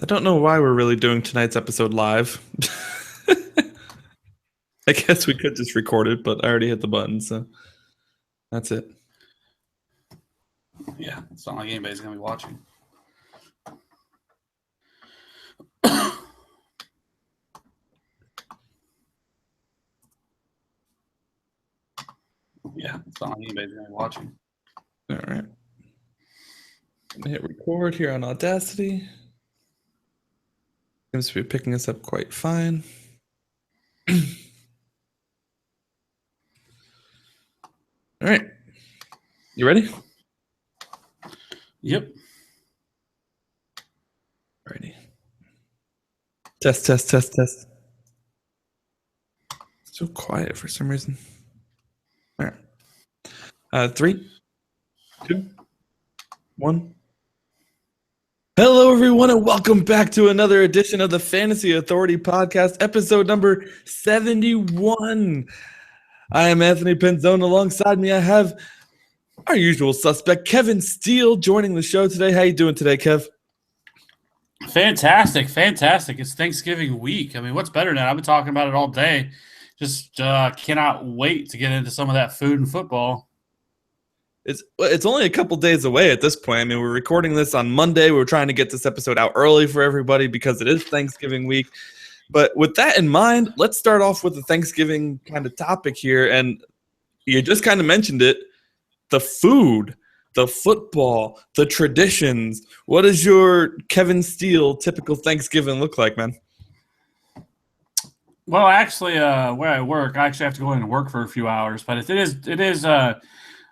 I don't know why we're really doing tonight's episode live. I guess we could just record it, but I already hit the button, so that's it. Yeah, it's not like anybody's going to be watching. Yeah, it's not like anybody's going to be watching. All right. I'm going to hit record here on Audacity. Seems to be picking us up quite fine. All right. You ready? Yep. Ready. Test. So quiet for some reason. All right. 3, 2, 1. Hello, everyone, and welcome back to another edition of the Fantasy Authority Podcast, episode number 71. I am Anthony Penzone. Alongside me, I have our usual suspect, Kevin Steele, joining the show today. How you doing today, Kev? Fantastic. It's Thanksgiving week. I mean, what's better than that? I've been talking about it all day. Just cannot wait to get into some of that food and football. It's only a couple days away at this point. I mean, we're recording this on Monday. We're trying to get this episode out early for everybody because it is Thanksgiving week. But with that in mind, let's start off with the Thanksgiving kind of topic here. And you just kind of mentioned it, the food, the football, the traditions. What does your Kevin Steele typical Thanksgiving look like, man? Well, actually, where I work, I actually have to go in and work for a few hours. But it is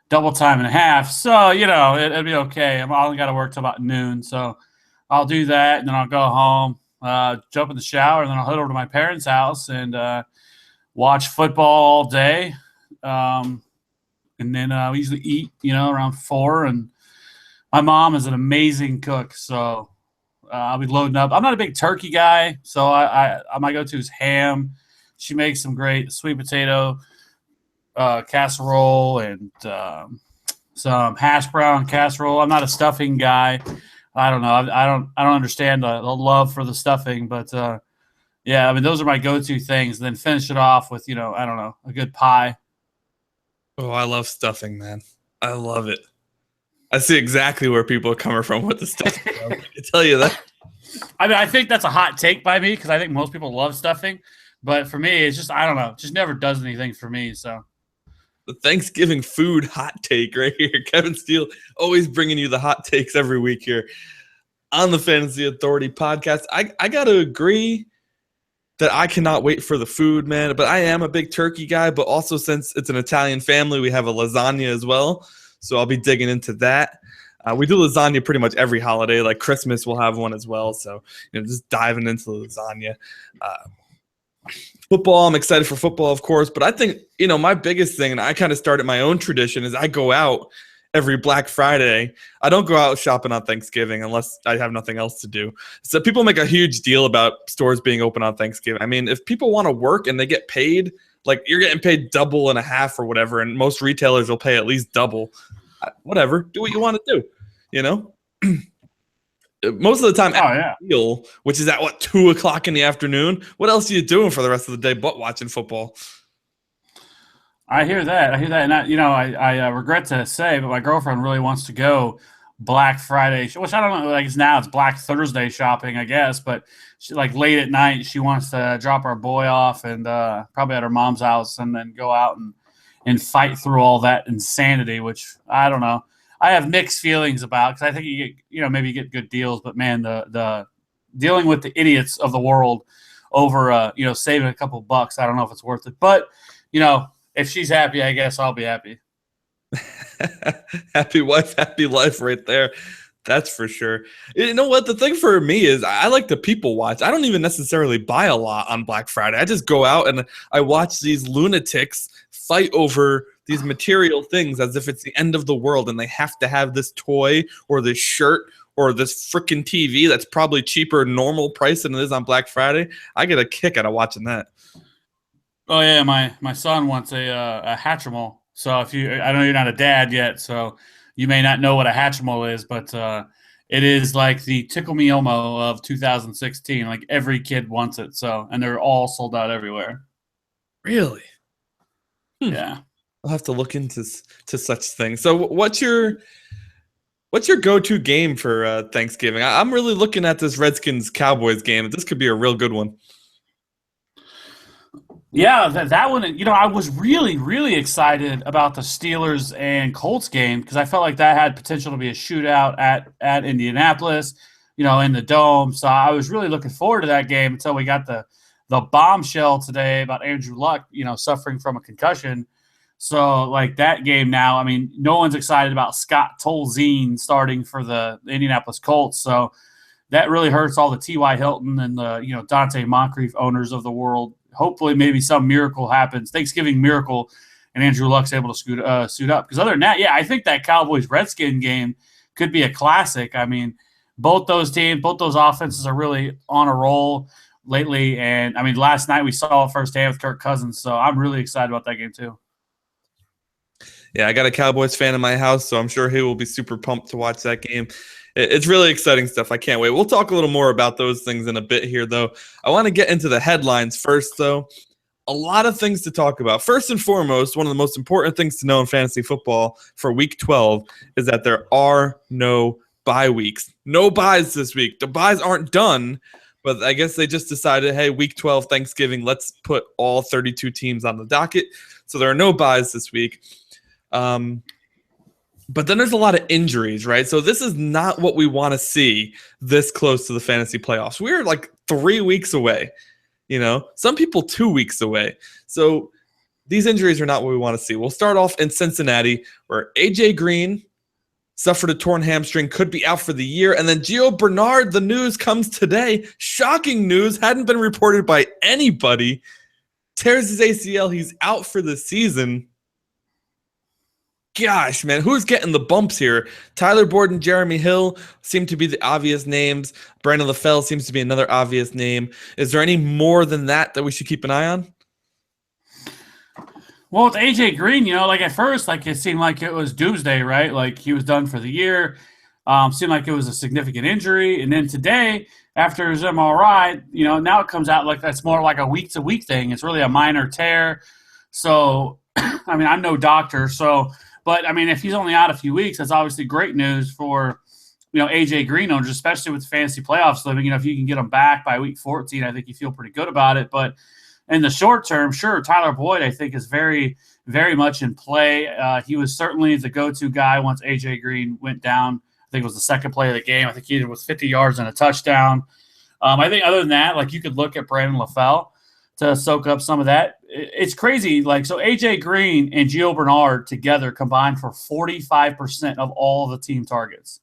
double time and a half. So, it'll be okay. I only got to work till about noon. So I'll do that, and then I'll go home, jump in the shower, and then I'll head over to my parents' house and watch football all day. And then we usually eat, around 4. And my mom is an amazing cook, so I'll be loading up. I'm not a big turkey guy, so I my go-to is ham. She makes some great sweet potato casserole and some hash brown casserole. I'm not a stuffing guy. I don't know. I don't understand the love for the stuffing, but yeah, I mean, those are my go-to things. And then finish it off with, a good pie. Oh, I love stuffing, man. I love it. I see exactly where people are coming from with the stuffing. I can tell you that. I mean, I think that's a hot take by me because I think most people love stuffing. But for me, it's just, I don't know. It just never does anything for me, so. The Thanksgiving food hot take right here. Kevin Steele always bringing you the hot takes every week here on the Fantasy Authority Podcast. I got to agree that I cannot wait for the food, man. But I am a big turkey guy. But also, since it's an Italian family, we have a lasagna as well. So I'll be digging into that. We do lasagna pretty much every holiday. Like Christmas, we'll have one as well. So, just diving into the lasagna. Football, I'm excited for football, of course. But I think, my biggest thing, and I kind of started my own tradition, is I go out every Black Friday. I don't go out shopping on Thanksgiving unless I have nothing else to do. So people make a huge deal about stores being open on Thanksgiving. I mean, if people want to work and they get paid, like you're getting paid double and a half or whatever, and most retailers will pay at least double. Whatever, do what you want to do, Most of the time, deal, which is at 2:00 in the afternoon. What else are you doing for the rest of the day but watching football? I hear that, and I regret to say, but my girlfriend really wants to go Black Friday, which I don't know. I guess now it's Black Thursday shopping, I guess. But she, like, late at night, she wants to drop our boy off and probably at her mom's house, and then go out and fight through all that insanity. Which I don't know. I have mixed feelings about, because I think you get, maybe you get good deals, but man, the dealing with the idiots of the world over, saving a couple bucks, I don't know if it's worth it. But, if she's happy, I guess I'll be happy. Happy wife, happy life right there. That's for sure. You know what? The thing for me is I like to people watch. I don't even necessarily buy a lot on Black Friday. I just go out and I watch these lunatics fight over these material things as if it's the end of the world and they have to have this toy or this shirt or this freaking TV that's probably cheaper normal price than it is on Black Friday. I get a kick out of watching that. Oh yeah, my son wants a Hatchimal. So I know you're not a dad yet, so you may not know what a Hatchimal is, but it is like the Tickle Me Elmo of 2016. Like every kid wants it. So, and they're all sold out everywhere. Really? Yeah. I'll have to look into such things. So what's your go-to game for Thanksgiving? I'm really looking at this Redskins-Cowboys game. This could be a real good one. Yeah, that one, I was really, really excited about the Steelers and Colts game because I felt like that had potential to be a shootout at Indianapolis, in the Dome. So I was really looking forward to that game until we got the bombshell today about Andrew Luck, suffering from a concussion. So, like, that game now, I mean, no one's excited about Scott Tolzien starting for the Indianapolis Colts. So that really hurts all the T.Y. Hilton and the, Dante Moncrief owners of the world. Hopefully, maybe some miracle happens, Thanksgiving miracle, and Andrew Luck's able to suit up. Because other than that, yeah, I think that Cowboys-Redskin game could be a classic. I mean, both those offenses are really on a roll lately. And, I mean, last night we saw it firsthand with Kirk Cousins. So I'm really excited about that game too. Yeah, I got a Cowboys fan in my house, so I'm sure he will be super pumped to watch that game. It's really exciting stuff. I can't wait. We'll talk a little more about those things in a bit here, though. I want to get into the headlines first, though. A lot of things to talk about. First and foremost, one of the most important things to know in fantasy football for Week 12 is that there are no bye weeks. No byes this week. The byes aren't done, but I guess they just decided, hey, Week 12, Thanksgiving, let's put all 32 teams on the docket. So there are no byes this week. But then there's a lot of injuries, right? So this is not what we want to see this close to the fantasy playoffs. We're like 3 weeks away, some people 2 weeks away. So these injuries are not what we want to see. We'll start off in Cincinnati, where AJ Green suffered a torn hamstring, could be out for the year. And then Gio Bernard, the news comes today. Shocking news, hadn't been reported by anybody. Tears his ACL, he's out for the season. Gosh, man, who's getting the bumps here? Tyler Boyd and Jeremy Hill seem to be the obvious names. Brandon LaFell seems to be another obvious name. Is there any more than that we should keep an eye on? Well, with AJ Green, like at first, like it seemed like it was doomsday, right? Like he was done for the year. Seemed like it was a significant injury. And then today, after his MRI, now it comes out like that's more like a week-to-week thing. It's really a minor tear. So, I mean, I'm no doctor, but, I mean, if he's only out a few weeks, that's obviously great news for, AJ Green owners, especially with fantasy playoffs living. If you can get him back by week 14, I think you feel pretty good about it. But in the short term, sure, Tyler Boyd, I think, is very, very much in play. He was certainly the go-to guy once AJ Green went down. I think it was the second play of the game. I think he was 50 yards and a touchdown. I think other than that, like you could look at Brandon LaFell to soak up some of that. It's crazy. Like, so AJ Green and Gio Bernard together combined for 45% of all of the team targets.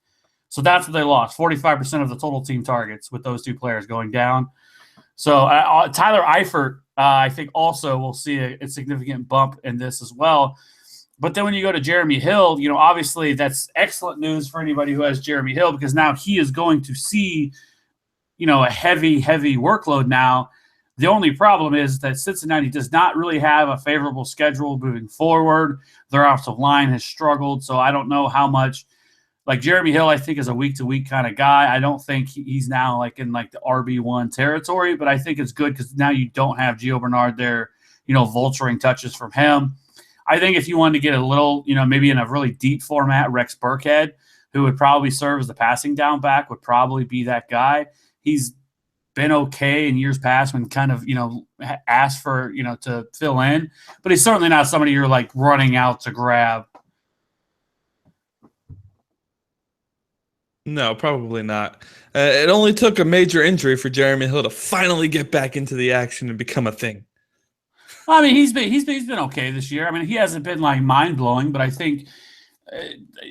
So that's what they lost, 45% of the total team targets with those two players going down. So Tyler Eifert, I think also will see a significant bump in this as well. But then when you go to Jeremy Hill, obviously that's excellent news for anybody who has Jeremy Hill because now he is going to see, a heavy, heavy workload now. The only problem is that Cincinnati does not really have a favorable schedule moving forward. Their offensive line has struggled, so I don't know how much. Like Jeremy Hill, I think is a week-to-week kind of guy. I don't think he's now like in like the RB1 territory, but I think it's good because now you don't have Gio Bernard there, vulturing touches from him. I think if you wanted to get a little, maybe in a really deep format, Rex Burkhead, who would probably serve as the passing down back, would probably be that guy. He's been okay in years past when kind of, asked for, to fill in. But he's certainly not somebody you're like running out to grab. No, probably not. It only took a major injury for Jeremy Hill to finally get back into the action and become a thing. I mean, he's been okay this year. I mean, he hasn't been like mind-blowing, but I think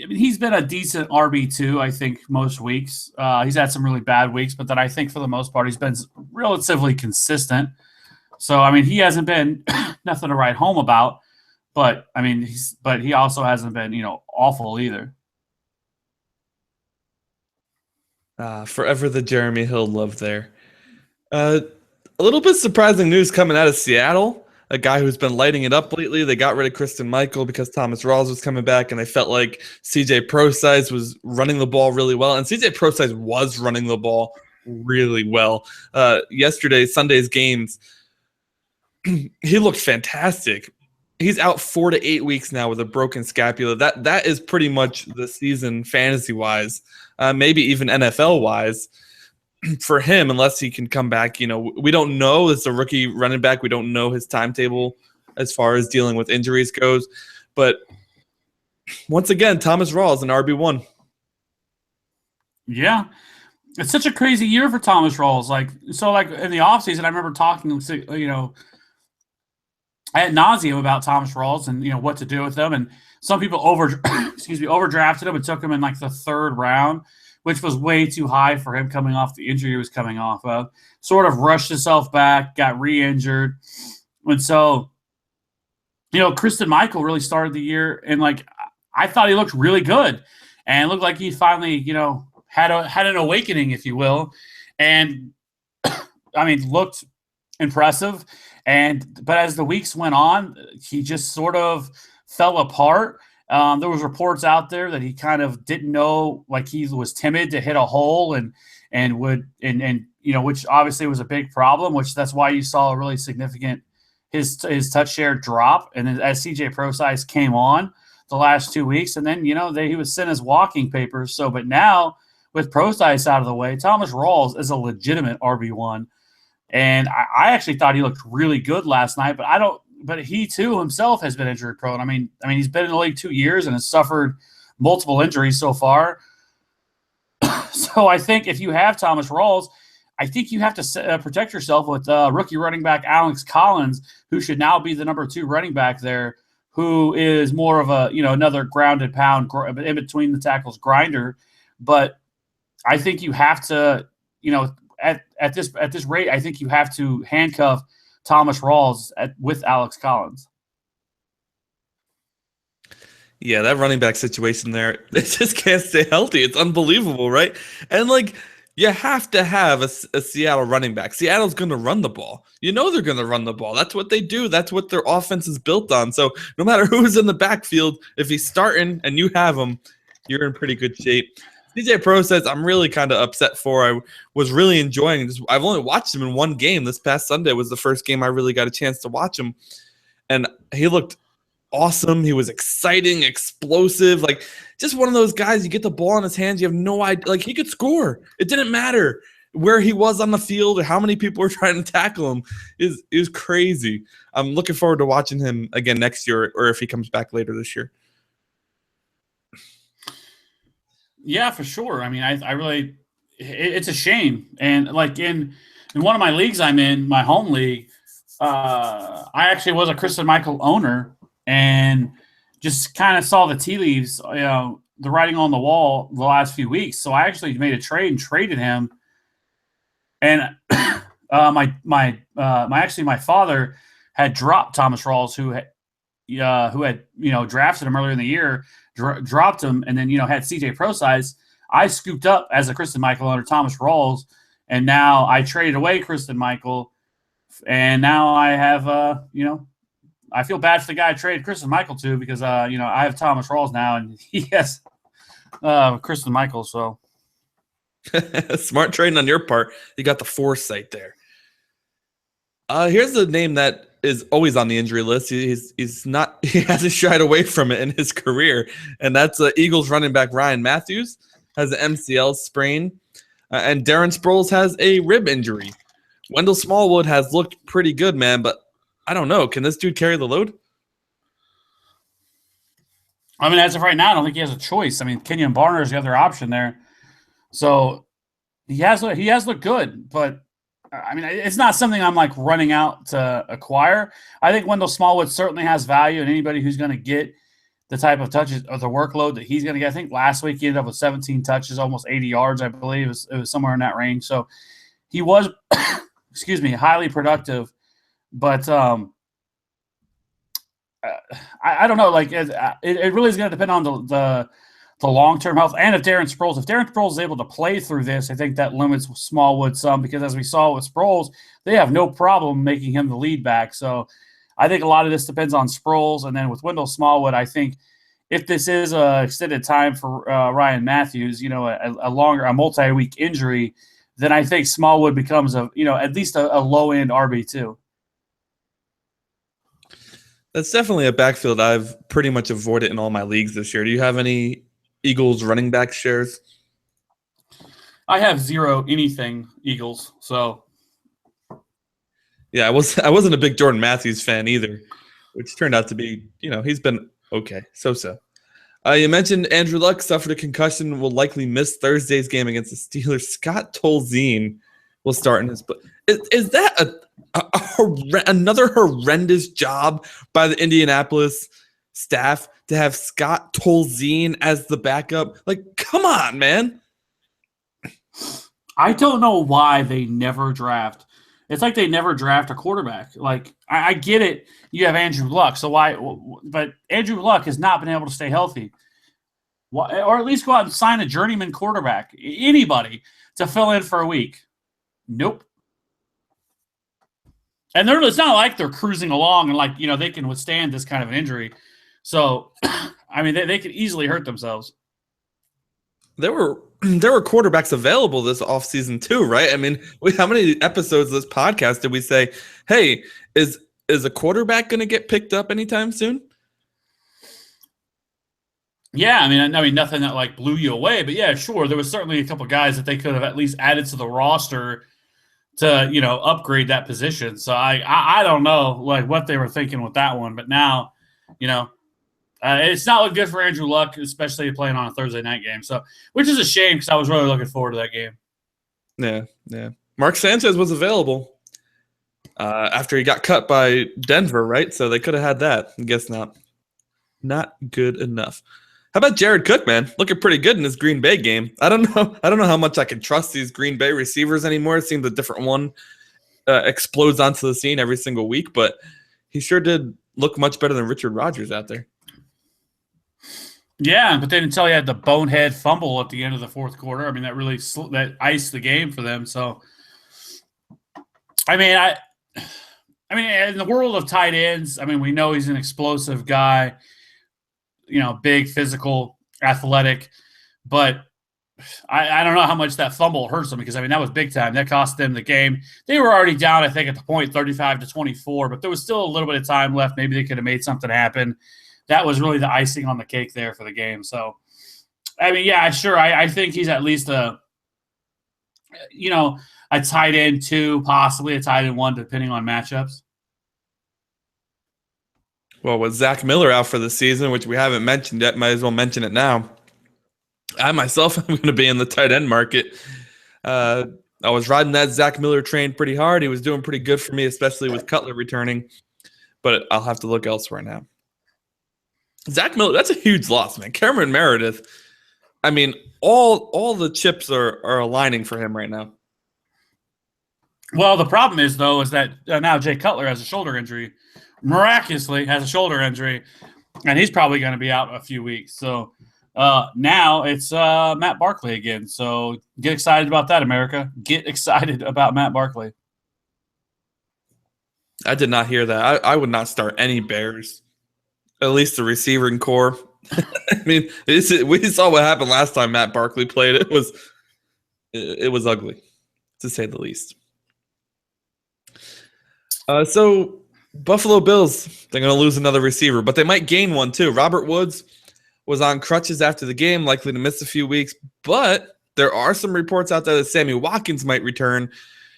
he's been a decent RB2, I think, most weeks. He's had some really bad weeks, but then I think for the most part he's been relatively consistent. So, I mean, he hasn't been nothing to write home about, but, I mean, he also hasn't been, awful either. Forever the Jeremy Hill love there. A little bit surprising news coming out of Seattle. a guy who's been lighting it up lately. They got rid of Christine Michael because Thomas Rawls was coming back, and they felt like CJ Prosise was running the ball really well. And CJ Prosise was running the ball really well. Yesterday, Sunday's games, he looked fantastic. He's out 4 to 8 weeks now with a broken scapula. That is pretty much the season fantasy-wise, maybe even NFL-wise. For him, unless he can come back, we don't know. It's a rookie running back. We don't know his timetable as far as dealing with injuries goes. But once again, Thomas Rawls, an RB1. Yeah. It's such a crazy year for Thomas Rawls. Like in the offseason, I remember talking, ad nauseum about Thomas Rawls and, what to do with them. And some people overdrafted him and took him in like the 3rd round, which was way too high for him coming off the injury he was coming off of. Sort of rushed himself back, got re-injured. And so, Christine Michael really started the year, and I thought he looked really good. And it looked like he finally, had an awakening, if you will. And, looked impressive. But as the weeks went on, he just sort of fell apart. There was reports out there that he kind of didn't know, like he was timid to hit a hole and which obviously was a big problem, which that's why you saw a really significant his touch share drop. And then as CJ Prosise came on the last 2 weeks, and then, he was sent as walking papers. So, but now with Prosise out of the way, Thomas Rawls is a legitimate RB1. And I actually thought he looked really good last night, but he too himself has been injury prone. I mean, he's been in the league 2 years and has suffered multiple injuries so far. So I think if you have Thomas Rawls, I think you have to protect yourself with rookie running back Alex Collins, who should now be the number 2 running back there, who is more of a, another grounded pound in between the tackles grinder. But I think you have to, at this rate, I think you have to handcuff Thomas Rawls with Alex Collins. Yeah, that running back situation there, they just can't stay healthy. It's unbelievable, right? And you have to have a Seattle running back. Seattle's going to run the ball. They're going to run the ball. That's what they do. That's what their offense is built on. So no matter who's in the backfield, if he's starting and you have him, you're in pretty good shape. CJ Prosise, I'm really kind of upset for. I was really enjoying this. I've only watched him in one game. This past Sunday was the first game I really got a chance to watch him. And he looked awesome. He was exciting, explosive. Just one of those guys, you get the ball in his hands, you have no idea. He could score. It didn't matter where he was on the field or how many people were trying to tackle him. It was crazy. I'm looking forward to watching him again next year, or if he comes back later this year. Yeah, for sure. I really, it's a shame. And in one of my leagues I'm in, my home league, I actually was a Christine Michael owner and just kind of saw the tea leaves, the writing on the wall the last few weeks. So I actually made a trade and traded him. And my father had dropped Thomas Rawls, who had drafted him earlier in the year. Dropped him, and then had CJ Prosise. I scooped up as a Christine Michael under Thomas Rawls, and now I traded away Christine Michael, and now I have I feel bad for the guy I traded Christine Michael to because I have Thomas Rawls now, and he has Christine Michael. So smart trading on your part. You got the foresight there. Here's the name that is always on the injury list. He hasn't shied away from it in his career, and that's Eagles running back Ryan Matthews has an MCL sprain, and Darren Sproles has a rib injury. Wendell Smallwood has looked pretty good, man, but I don't know. Can this dude carry the load? As of right now, I don't think he has a choice. Kenyon Barner is the other option there, so he has looked good, but it's not something I'm running out to acquire. I think Wendell Smallwood certainly has value, and anybody who's going to get the type of touches or the workload that he's going to get. I think last week he ended up with 17 touches, almost 80 yards, I believe. It was somewhere in that range. So he was, highly productive. But I don't know. It really is going to depend on the long-term health. And if Darren Sproles is able to play through this, I think that limits Smallwood some because as we saw with Sproles, they have no problem making him the lead back. So I think a lot of this depends on Sproles. And then with Wendell Smallwood, I think if this is a extended time for Ryan Matthews, a multi-week injury, then I think Smallwood becomes at least a low-end RB2. That's definitely a backfield I've pretty much avoided in all my leagues this year. Do you have any Eagles running back shares? I have zero anything Eagles, so. Yeah, I wasn't a big Jordan Matthews fan either, which turned out to be, he's been okay, so. You mentioned Andrew Luck suffered a concussion, will likely miss Thursday's game against the Steelers. Scott Tolzien will start in his. Is that another horrendous job by the Indianapolis staff to have Scott Tolzien as the backup? Like, come on, man. I don't know why they never draft. It's like they never draft a quarterback. Like, I get it. You have Andrew Luck, so why? But Andrew Luck has not been able to stay healthy. Or at least go out and sign a journeyman quarterback, anybody, to fill in for a week. Nope. And it's not like they're cruising along and they can withstand this kind of an injury. So, I mean, they could easily hurt themselves. There were quarterbacks available this offseason too, right? I mean, how many episodes of this podcast did we say, hey, is a quarterback going to get picked up anytime soon? Yeah, I mean, nothing that blew you away, but yeah, sure, there was certainly a couple guys that they could have at least added to the roster to upgrade that position. So I don't know what they were thinking with that one, but now it's not looking good for Andrew Luck, especially playing on a Thursday night game. So which is a shame because I was really looking forward to that game. Yeah. Mark Sanchez was available after he got cut by Denver, right? So they could have had that. I guess not. Not good enough. How about Jared Cook, man? Looking pretty good in this Green Bay game. I don't know how much I can trust these Green Bay receivers anymore. It seems a different one explodes onto the scene every single week, but he sure did look much better than Richard Rodgers out there. Yeah, but they didn't tell you had the bonehead fumble at the end of the fourth quarter. I mean, that really that iced the game for them. So, I mean, in the world of tight ends, I mean, we know he's an explosive guy. Big, physical, athletic, but I don't know how much that fumble hurts them because, that was big time. That cost them the game. They were already down, I think, at the point 35-24, but there was still a little bit of time left. Maybe they could have made something happen. That was really the icing on the cake there for the game. So, yeah, sure. I think he's at least a tight end 2, possibly a tight end 1, depending on matchups. Well, with Zach Miller out for the season, which we haven't mentioned yet, might as well mention it now. I myself am going to be in the tight end market. I was riding that Zach Miller train pretty hard. He was doing pretty good for me, especially with Cutler returning. But I'll have to look elsewhere now. Zach Miller, that's a huge loss, man. Cameron Meredith, all the chips are aligning for him right now. Well, the problem is that now Jay Cutler has a shoulder injury. Miraculously has a shoulder injury, and he's probably going to be out a few weeks. So now it's Matt Barkley again. So get excited about that, America. Get excited about Matt Barkley. I did not hear that. I would not start any Bears, at least the receiving core. We saw what happened last time Matt Barkley played. It was ugly, to say the least. So Buffalo Bills, they're going to lose another receiver, but they might gain one too. Robert Woods was on crutches after the game, likely to miss a few weeks, but there are some reports out there that Sammy Watkins might return.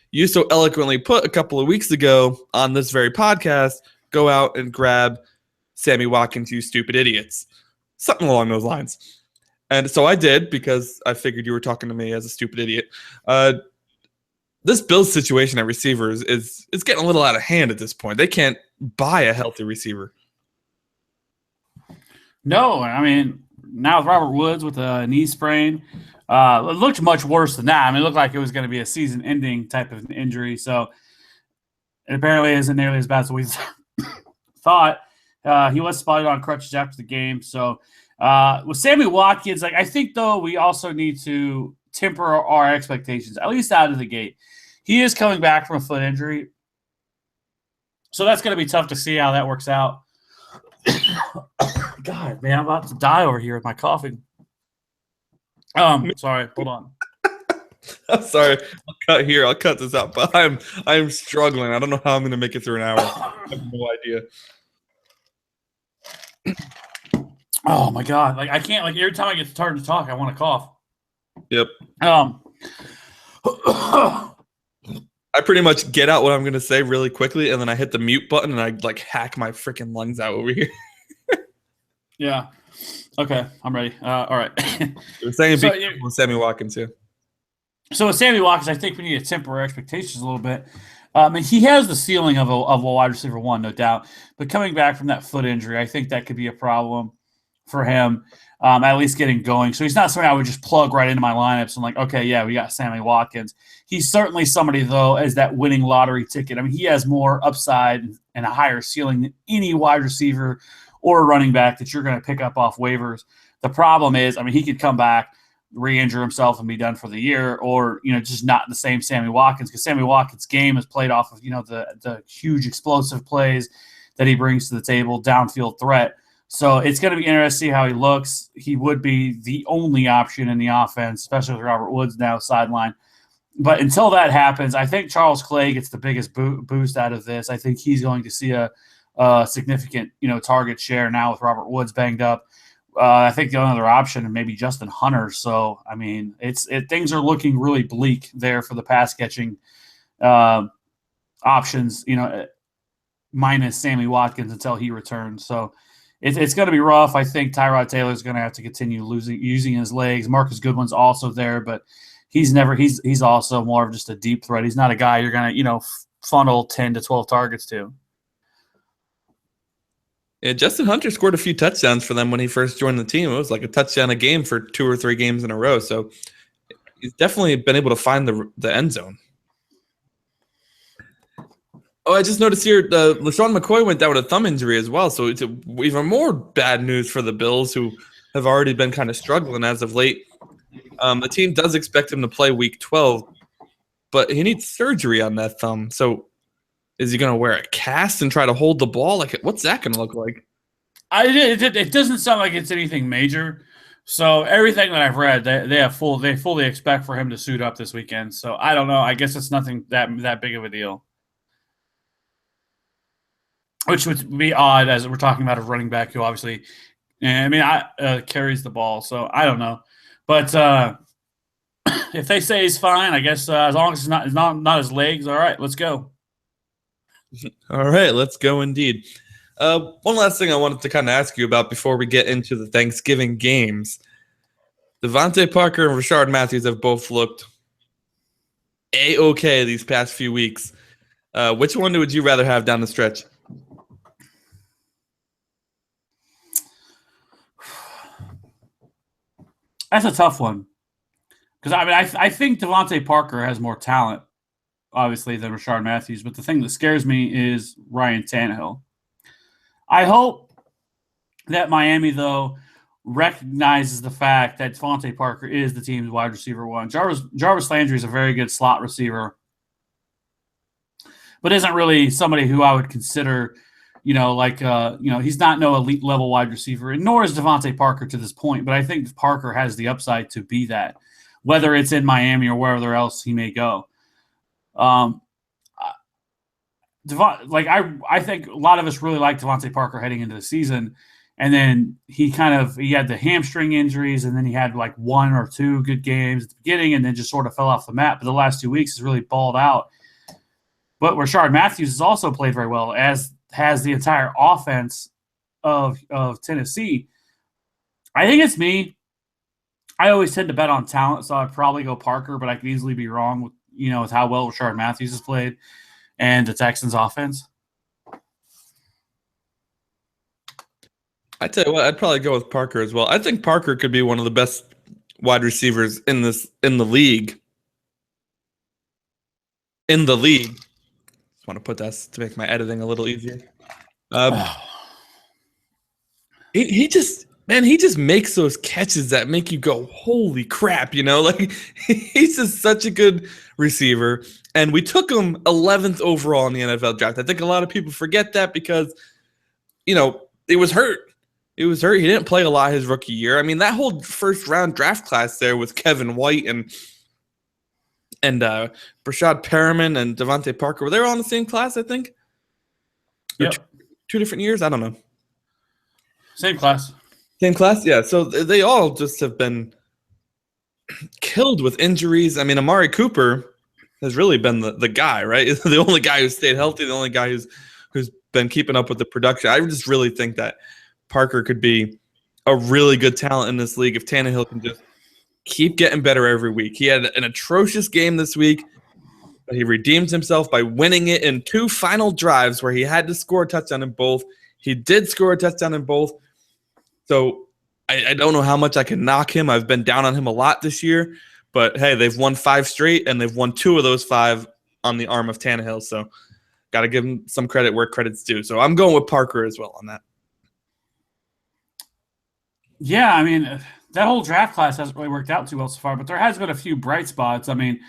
You so eloquently put a couple of weeks ago on this very podcast, go out and grab Sammy Watkins, you stupid idiots. Something along those lines. And so I did because I figured you were talking to me as a stupid idiot. This Bills situation at receivers is getting a little out of hand at this point. They can't buy a healthy receiver. No, now with Robert Woods with a knee sprain, it looked much worse than that. It looked like it was going to be a season-ending type of injury. So it apparently isn't nearly as bad as we thought. He was spotted on crutches after the game. So with Sammy Watkins, I think, though, we also need to temper our expectations, at least out of the gate. He is coming back from a foot injury. So that's going to be tough to see how that works out. God, man, I'm about to die over here with my coughing. Sorry, hold on. I'm sorry. I'll cut this out. But I'm struggling. I don't know how I'm going to make it through an hour. I have no idea. Oh my God! Like I can't. Like every time I get started to talk, I want to cough. Yep. I pretty much get out what I'm going to say really quickly, and then I hit the mute button, and I like hack my freaking lungs out over here. Yeah. Okay, I'm ready. All right. You're saying with Sammy Watkins too. So with Sammy Watkins, I think we need to temper our expectations a little bit. And he has the ceiling of a wide receiver one, no doubt. But coming back from that foot injury, I think that could be a problem for him, at least getting going. So he's not somebody I would just plug right into my lineups and like, okay, yeah, we got Sammy Watkins. He's certainly somebody, though, as that winning lottery ticket. I mean, he has more upside and a higher ceiling than any wide receiver or a running back that you're going to pick up off waivers. The problem is, I mean, he could come back, re-injure himself and be done for the year, or, just not the same Sammy Watkins, because Sammy Watkins' game is played off of, the huge explosive plays that he brings to the table, downfield threat. So it's going to be interesting to see how he looks. He would be the only option in the offense, especially with Robert Woods now sidelined. But until that happens, I think Charles Clay gets the biggest boost out of this. I think he's going to see a significant, target share now with Robert Woods banged up. I think the only other option is maybe Justin Hunter. So, I mean, things are looking really bleak there for the pass catching options, minus Sammy Watkins until he returns. So it's going to be rough. I think Tyrod Taylor is going to have to continue using his legs. Marcus Goodwin's also there, but he's also more of just a deep threat. He's not a guy you're going to, funnel 10 to 12 targets to. Yeah, Justin Hunter scored a few touchdowns for them when he first joined the team. It was like a touchdown a game for 2 or 3 games in a row. So he's definitely been able to find the end zone. Oh, I just noticed here, LaShawn McCoy went down with a thumb injury as well. So it's even more bad news for the Bills, who have already been kind of struggling as of late. The team does expect him to play Week 12, but he needs surgery on that thumb. So is he going to wear a cast and try to hold the ball? Like, what's that going to look like? It doesn't sound like it's anything major. So everything that I've read, they fully expect for him to suit up this weekend. So I don't know. I guess it's nothing that big of a deal. Which would be odd, as we're talking about a running back who obviously, carries the ball. So I don't know, but if they say he's fine, I guess as long as it's not his legs, all right, let's go. All right, let's go indeed. One last thing I wanted to kind of ask you about before we get into the Thanksgiving games. Devontae Parker and Rashard Matthews have both looked A-okay these past few weeks. Which one would you rather have down the stretch? That's a tough one. Because, I think Devontae Parker has more talent, obviously, than Rashard Matthews. But the thing that scares me is Ryan Tannehill. I hope that Miami, though, recognizes the fact that Devontae Parker is the team's wide receiver one. Jarvis Landry is a very good slot receiver, but isn't really somebody who I would consider, he's not no elite level wide receiver, and nor is Devontae Parker to this point. But I think Parker has the upside to be that, whether it's in Miami or wherever else he may go. I think a lot of us really liked Devontae Parker heading into the season, and then he had the hamstring injuries, and then he had like 1 or 2 good games at the beginning, and then just sort of fell off the map. But the last 2 weeks has really balled out. But Rashard Matthews has also played very well, as has the entire offense of Tennessee. I think it's me. I always tend to bet on talent, so I'd probably go Parker, but I could easily be wrong with how well Rashard Matthews has played and the Texans offense. I tell you what, I'd probably go with Parker as well. I think Parker could be one of the best wide receivers in the league. In the league. Just want to put that to make my editing a little easier. man, he just makes those catches that make you go, holy crap, like he's just such a good receiver. And we took him 11th overall in the NFL draft. I think a lot of people forget that because, it was hurt. It was hurt. He didn't play a lot his rookie year. I mean, that whole first round draft class there with Kevin White and Brashad Perriman and Devontae Parker, were they all in the same class, I think? Or Yep. two different years? I don't know. Same class. Same class? Yeah. So they all just have been killed with injuries. I mean, Amari Cooper has really been the guy, right? The only guy who stayed healthy, the only guy who's been keeping up with the production. I just really think that Parker could be a really good talent in this league if Tannehill can just keep getting better every week. He had an atrocious game this week, but he redeemed himself by winning it in 2 final drives where he had to score a touchdown in both. He did score a touchdown in both. So I don't know how much I can knock him. I've been down on him a lot this year, but hey, they've won 5 straight, and they've won 2 of those 5 on the arm of Tannehill. So got to give him some credit where credit's due. So I'm going with Parker as well on that. Yeah, I mean, that whole draft class hasn't really worked out too well so far, but there has been a few bright spots. I mean,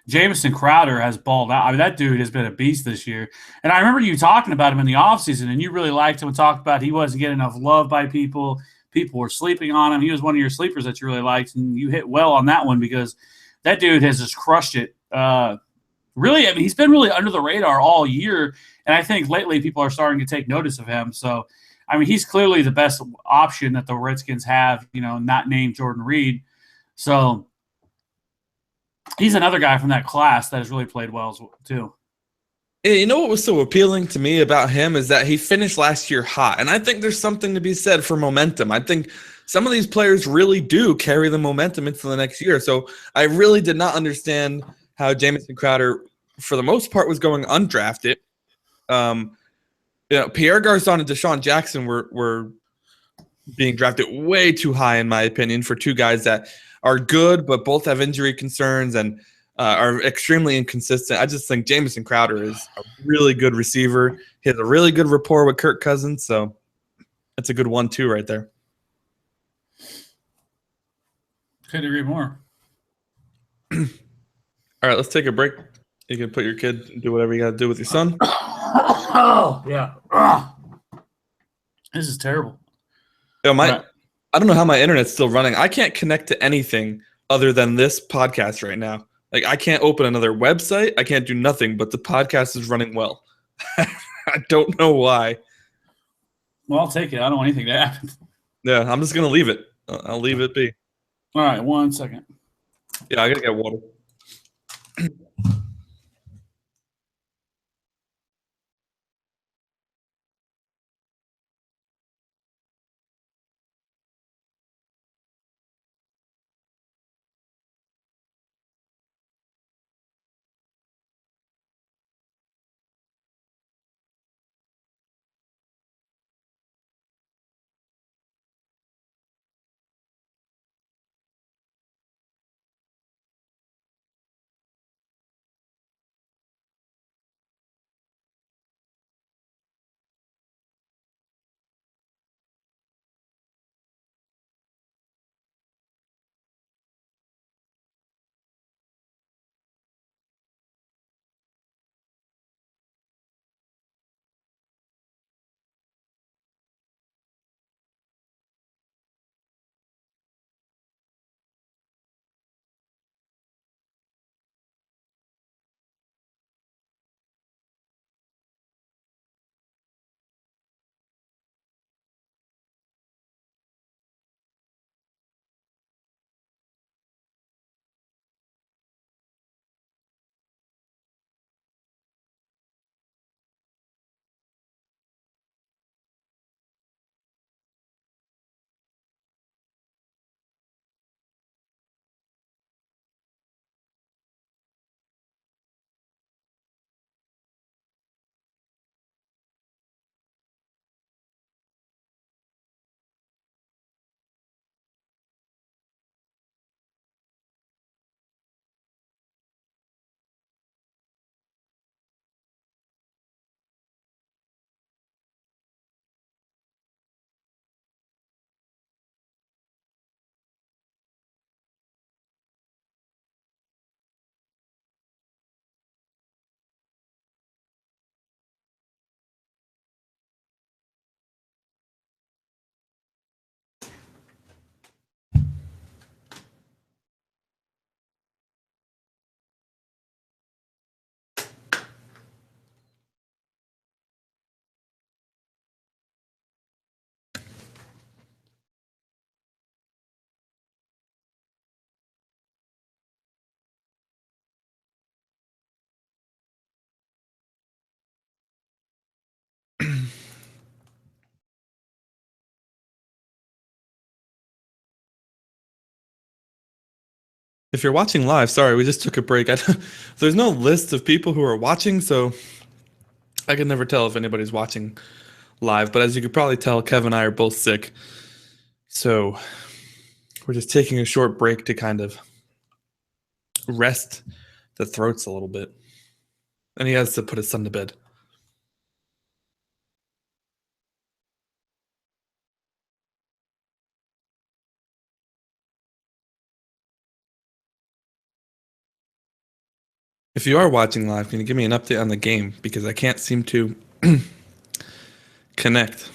Jamison Crowder has balled out. I mean, that dude has been a beast this year. And I remember you talking about him in the offseason, and you really liked him and talked about he wasn't getting enough love by people. People were sleeping on him. He was one of your sleepers that you really liked, and you hit well on that one because that dude has just crushed it. Really, I mean, he's been really under the radar all year, and I think lately people are starting to take notice of him. So, I mean, he's clearly the best option that the Redskins have, not named Jordan Reed. So he's another guy from that class that has really played well too. You know what was so appealing to me about him is that he finished last year hot. And I think there's something to be said for momentum. I think some of these players really do carry the momentum into the next year. So I really did not understand how Jamison Crowder, for the most part, was going undrafted. Pierre Garçon and Deshaun Jackson were being drafted way too high, in my opinion, for 2 guys that are good, but both have injury concerns and are extremely inconsistent. I just think Jamison Crowder is a really good receiver. He has a really good rapport with Kirk Cousins, so that's a good 1-2 right there. Couldn't agree more. All right, let's take a break. You can put your kid and do whatever you got to do with your son. Oh, yeah. This is terrible. I don't know how my internet's still running. I can't connect to anything other than this podcast right now. Like, I can't open another website. I can't do nothing, but the podcast is running well. I don't know why. Well, I'll take it. I don't want anything to happen. Yeah, I'm just going to leave it. I'll leave it be. All right, 1 second. Yeah, I got to get water. If you're watching live, sorry, we just took a break. There's no list of people who are watching, so I can never tell if anybody's watching live. But as you could probably tell, Kev and I are both sick. So we're just taking a short break to kind of rest the throats a little bit. And he has to put his son to bed. If you are watching live, can you give me an update on the game? Because I can't seem to connect.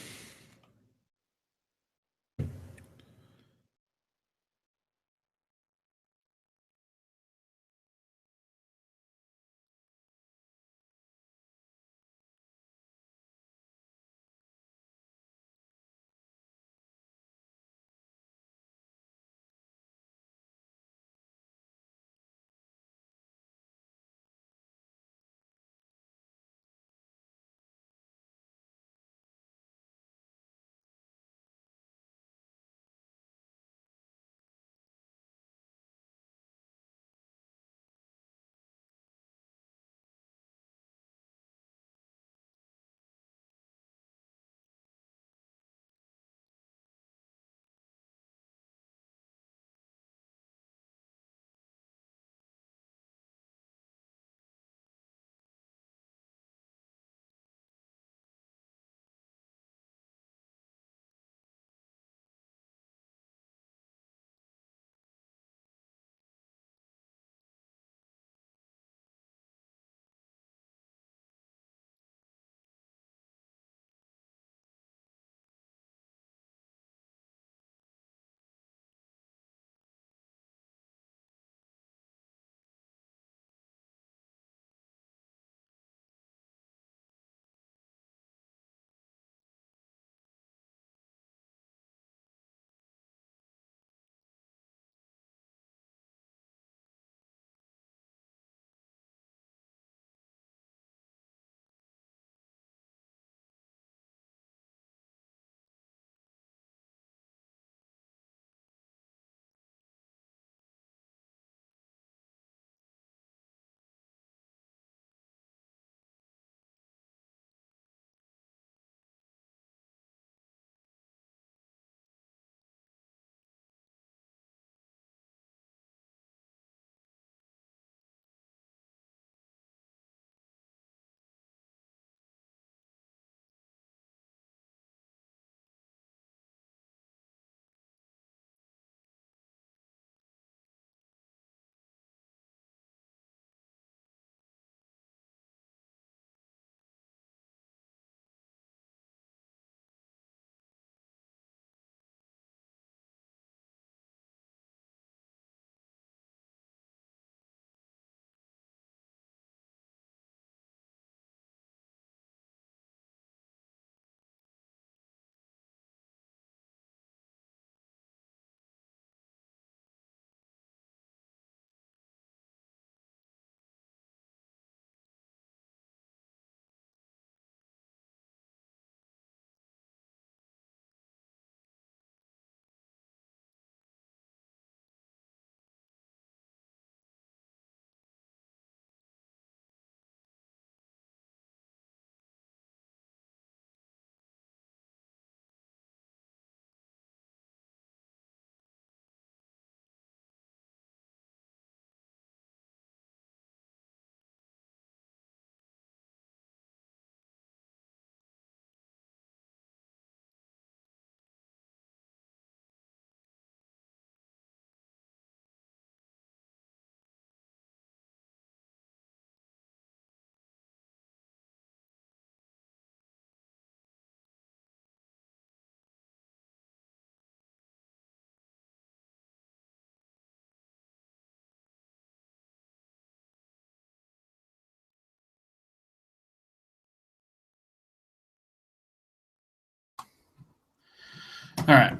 All right.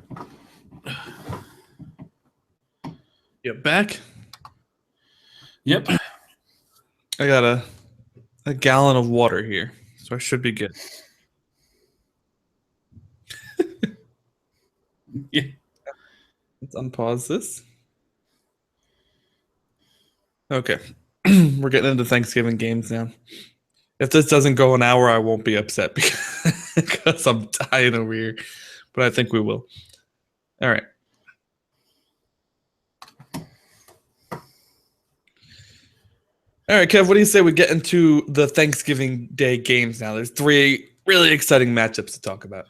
You back? Yep. I got a gallon of water here, so I should be good. Yeah. Let's unpause this. Okay. We're getting into Thanksgiving games now. If this doesn't go an hour, I won't be upset because I'm dying over here. But I think we will. All right. All right, Kev, what do you say we get into the Thanksgiving Day games now? There's 3 really exciting matchups to talk about.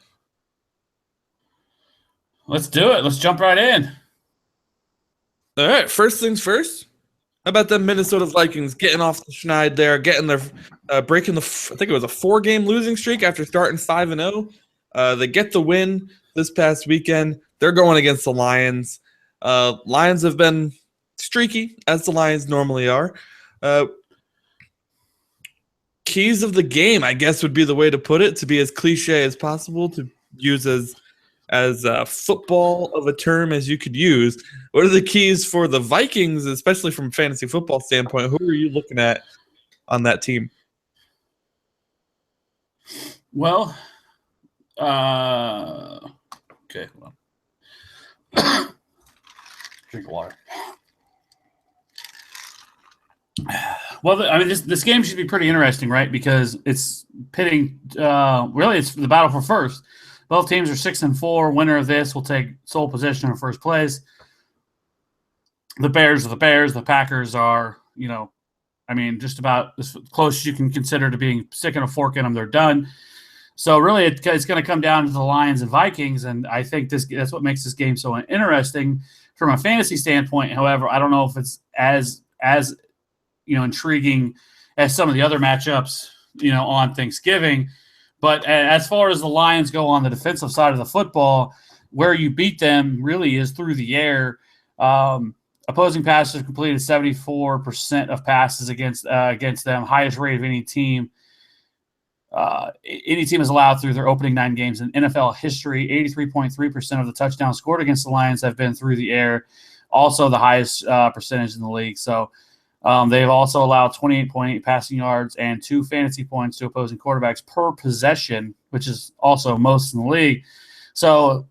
Let's do it. Let's jump right in. All right, first things first. How about the Minnesota Vikings getting off the schneid there, getting their breaking the I think it was a 4-game losing streak after starting 5-0. They get the win this past weekend. They're going against the Lions. Lions have been streaky, as the Lions normally are. Keys of the game, I guess, would be the way to put it, to be as cliche as possible, to use as football of a term as you could use. What are the keys for the Vikings, especially from a fantasy football standpoint? Who are you looking at on that team? Well, okay, hold on. Drink water. Well, I mean, this game should be pretty interesting, right? Because it's pitting. Really, it's the battle for first. Both teams are 6-4. Winner of this will take sole possession in first place. The Bears are the Bears. The Packers are, just about as close as you can consider to being sticking a fork in them. They're done. So really, it's going to come down to the Lions and Vikings, and I think that's what makes this game so interesting from a fantasy standpoint. However, I don't know if it's as intriguing as some of the other matchups, on Thanksgiving. But as far as the Lions go on the defensive side of the football, where you beat them really is through the air. Opposing passers completed 74% of passes against them, highest rate of any team. Any team is allowed through their opening 9 games in NFL history. 83.3% of the touchdowns scored against the Lions have been through the air, also the highest percentage in the league. So they've also allowed 28.8 passing yards and 2 fantasy points to opposing quarterbacks per possession, which is also most in the league. So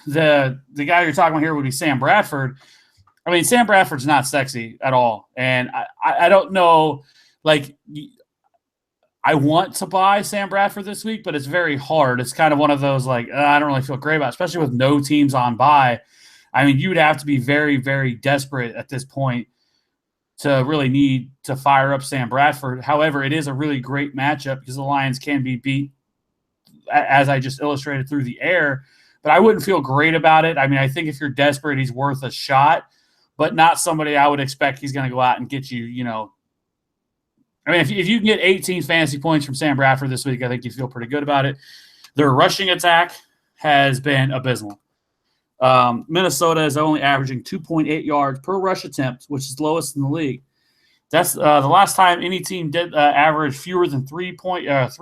the guy you're talking about here would be Sam Bradford. I mean, Sam Bradford's not sexy at all. And I don't know, I want to buy Sam Bradford this week, but it's very hard. It's kind of one of those, I don't really feel great about it, especially with no teams on bye. I mean, you would have to be very, very desperate at this point to really need to fire up Sam Bradford. However, it is a really great matchup because the Lions can be beat, as I just illustrated, through the air. But I wouldn't feel great about it. I mean, I think if you're desperate, he's worth a shot, but not somebody I would expect he's going to go out and get you, I mean, if you can get 18 fantasy points from Sam Bradford this week, I think you feel pretty good about it. Their rushing attack has been abysmal. Minnesota is only averaging 2.8 yards per rush attempt, which is lowest in the league. That's the last time any team did average fewer than 3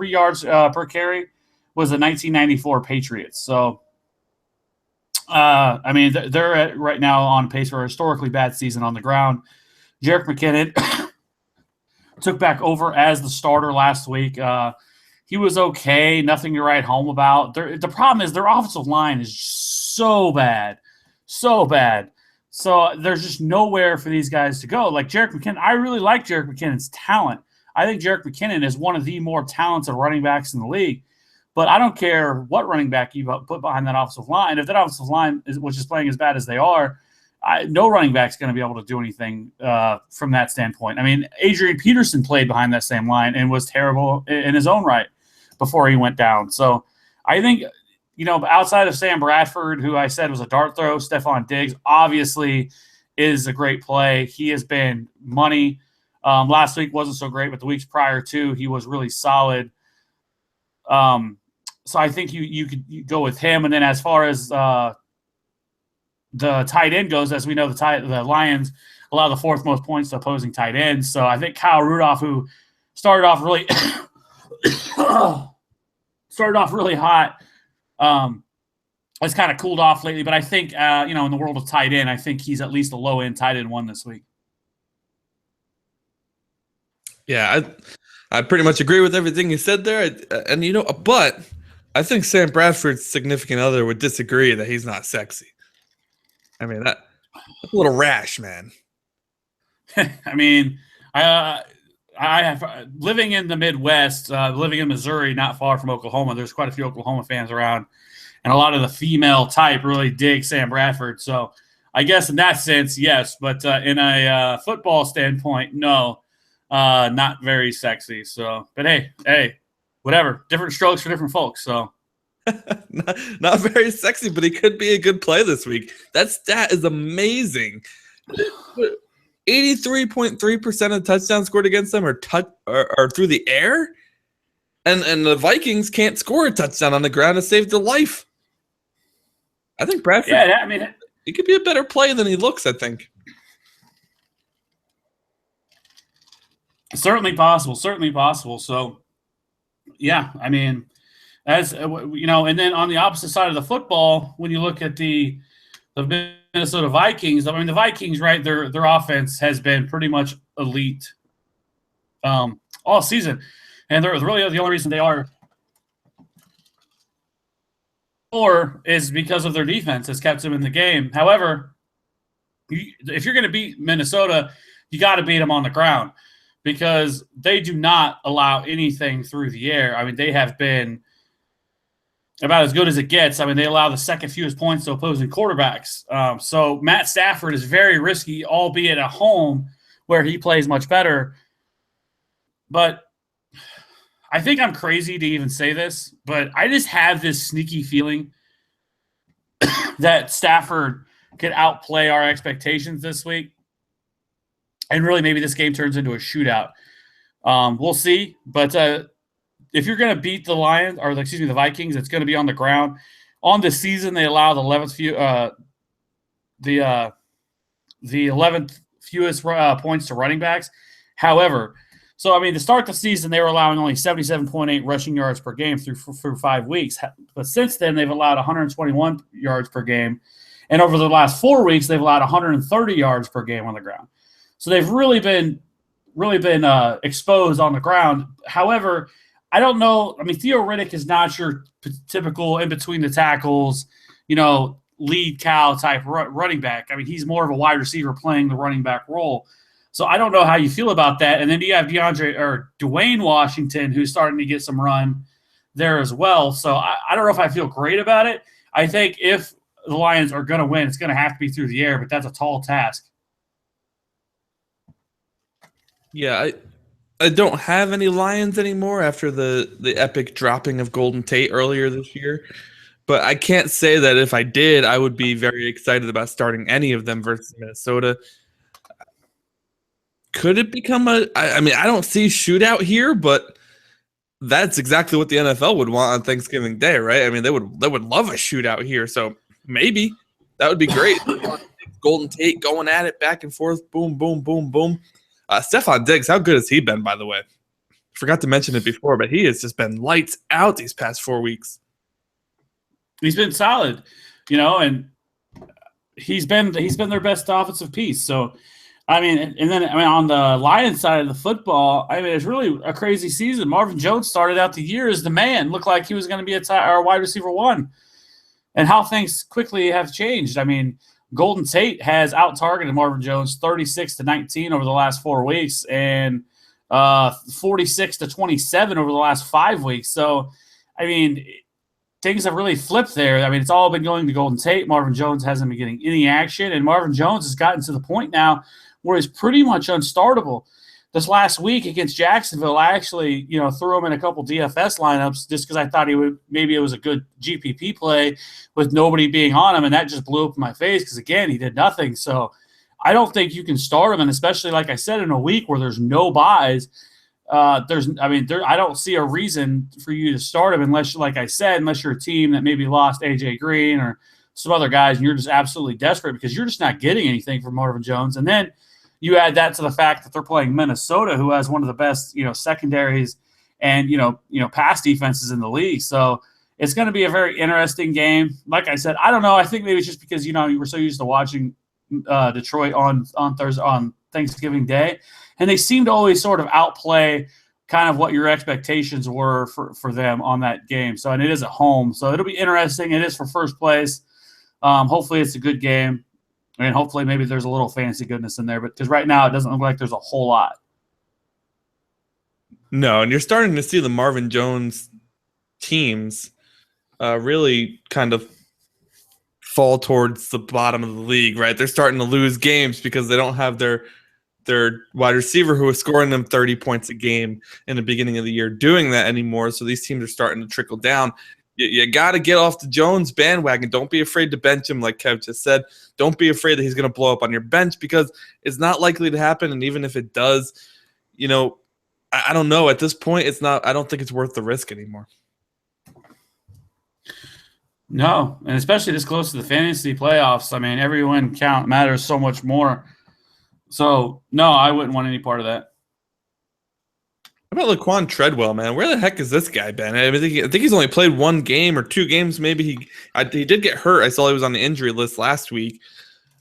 yards per carry was the 1994 Patriots. So, I mean, they're right now on pace for a historically bad season on the ground. Jerick McKinnon took back over as the starter last week. He was okay, nothing to write home about. The problem is their offensive line is so bad. So there's just nowhere for these guys to go. Like Jerick McKinnon, I really like Jerick McKinnon's talent. I think Jerick McKinnon is one of the more talented running backs in the league. But I don't care what running back you put behind that offensive line. If that offensive line was just playing as bad as they are, no running back's going to be able to do anything from that standpoint. I mean, Adrian Peterson played behind that same line and was terrible in his own right before he went down. So I think, outside of Sam Bradford, who I said was a dart throw, Stephon Diggs obviously is a great play. He has been money. Last week wasn't so great, but the weeks prior to, he was really solid. So I think you could go with him. And then as far as the tight end goes, as we know, the Lions allow the 4th most points to opposing tight ends. So I think Kyle Rudolph, who started off really hot, has kind of cooled off lately. But I think in the world of tight end, I think he's at least a low end tight end 1 this week. Yeah, I pretty much agree with everything you said there. But I think Sam Bradford's significant other would disagree that he's not sexy. I mean, that's a little rash, man. I mean, I have living in the Midwest, living in Missouri, not far from Oklahoma. There's quite a few Oklahoma fans around, and a lot of the female type really dig Sam Bradford. So I guess in that sense, yes, but in a football standpoint, no, not very sexy. So, but hey, whatever. Different strokes for different folks. So. not very sexy, but he could be a good play this week. That stat is amazing. 83.3% of touchdowns scored against them are through the air, and the Vikings can't score a touchdown on the ground to save their life. I think Bradford. Yeah, I mean, he could be a better play than he looks. I think. Certainly possible. So, yeah, I mean, as you know, and then on the opposite side of the football, when you look at the Minnesota Vikings, I mean, the Vikings, right? Their offense has been pretty much elite all season, and they're really the only reason they are, or is because of their defense has kept them in the game. However, if you're going to beat Minnesota, you got to beat them on the ground because they do not allow anything through the air. I mean, they have been about as good as it gets. I mean, they allow the second fewest points to opposing quarterbacks. So Matt Stafford is very risky, albeit at home where he plays much better. But I think I'm crazy to even say this, but I just have this sneaky feeling that Stafford could outplay our expectations this week. And really maybe this game turns into a shootout. We'll see. But if you're going to beat the Lions, or the Vikings, it's going to be on the ground. On the season, they allow the 11th fewest points to running backs. However, so I mean, to start the season, they were allowing only 77.8 rushing yards per game through 5 weeks. But since then, they've allowed 121 yards per game, and over the last 4 weeks, they've allowed 130 yards per game on the ground. So they've really been exposed on the ground. However, I don't know. I mean, Theo Riddick is not your typical in between the tackles, lead cow type running back. I mean, he's more of a wide receiver playing the running back role. So I don't know how you feel about that. And then you have Dwayne Washington, who's starting to get some run there as well. So I don't know if I feel great about it. I think if the Lions are going to win, it's going to have to be through the air, but that's a tall task. Yeah, I don't have any Lions anymore after the epic dropping of Golden Tate earlier this year. But I can't say that if I did, I would be very excited about starting any of them versus Minnesota. Could it become I mean, I don't see shootout here, but that's exactly what the NFL would want on Thanksgiving Day, right? I mean, they would love a shootout here. So maybe that would be great. Golden Tate going at it back and forth. Boom, boom, boom, boom. Stephon Diggs, how good has he been, by the way? Forgot to mention it before, but he has just been lights out these past 4 weeks. He's been solid, and he's been their best offensive piece. So, I mean, and then on the Lions side of the football, I mean, it's really a crazy season. Marvin Jones started out the year as the man, looked like he was going to be a wide receiver one, and how things quickly have changed. I mean, Golden Tate has out-targeted Marvin Jones 36-19 over the last 4 weeks and 46-27 over the last 5 weeks. So, I mean, things have really flipped there. I mean, it's all been going to Golden Tate. Marvin Jones hasn't been getting any action, and Marvin Jones has gotten to the point now where he's pretty much unstartable. This last week against Jacksonville, I actually, threw him in a couple DFS lineups just because I thought maybe it was a good GPP play with nobody being on him, and that just blew up in my face because, again, he did nothing. So I don't think you can start him, and especially, like I said, in a week where there's no buys, I don't see a reason for you to start him unless, like I said, unless you're a team that maybe lost A.J. Green or some other guys, and you're just absolutely desperate because you're just not getting anything from Marvin Jones. And then you add that to the fact that they're playing Minnesota, who has one of the best, secondaries and, pass defenses in the league. So it's going to be a very interesting game. Like I said, I don't know. I think maybe it's just because, you were so used to watching Detroit on Thanksgiving Day, and they seem to always sort of outplay kind of what your expectations were for them on that game. So, and it is at home. So it'll be interesting. It is for first place. Hopefully it's a good game. I mean, hopefully maybe there's a little fantasy goodness in there, but because right now it doesn't look like there's a whole lot. No, and you're starting to see the Marvin Jones teams really kind of fall towards the bottom of the league, right? They're starting to lose games because they don't have their wide receiver who was scoring them 30 points a game in the beginning of the year doing that anymore. So these teams are starting to trickle down. You got to get off the Jones bandwagon. Don't be afraid to bench him, like Kev just said. Don't be afraid that he's going to blow up on your bench because it's not likely to happen. And even if it does, I don't know. At this point, it's not. I don't think it's worth the risk anymore. No, and especially this close to the fantasy playoffs. I mean, every win count matters so much more. So, no, I wouldn't want any part of that. How about Laquan Treadwell, man? Where the heck has this guy been? I think he's only played 1 game or 2 games. Maybe he did get hurt. I saw he was on the injury list last week.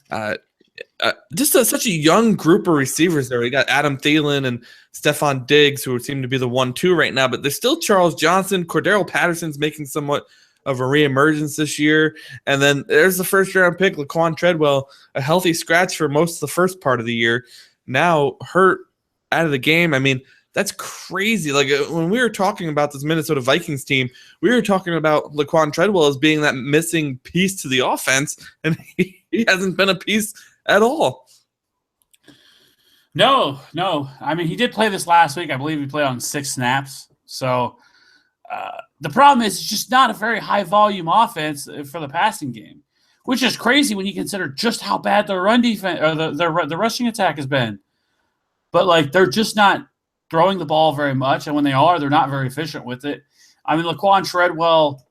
Such a young group of receivers there. We got Adam Thielen and Stephon Diggs, who seem to be the 1-2 right now. But there's still Charles Johnson. Cordero Patterson's making somewhat of a reemergence this year. And then there's the first-round pick, Laquan Treadwell, a healthy scratch for most of the first part of the year. Now hurt out of the game. I mean, that's crazy. Like when we were talking about this Minnesota Vikings team, we were talking about Laquan Treadwell as being that missing piece to the offense, and he hasn't been a piece at all. No. I mean, he did play this last week. I believe he played on 6 snaps. So the problem is it's just not a very high-volume offense for the passing game, which is crazy when you consider just how bad the run defense or the rushing attack has been. But, like, they're just not throwing the ball very much, and when they are, they're not very efficient with it. I mean, Laquan Treadwell,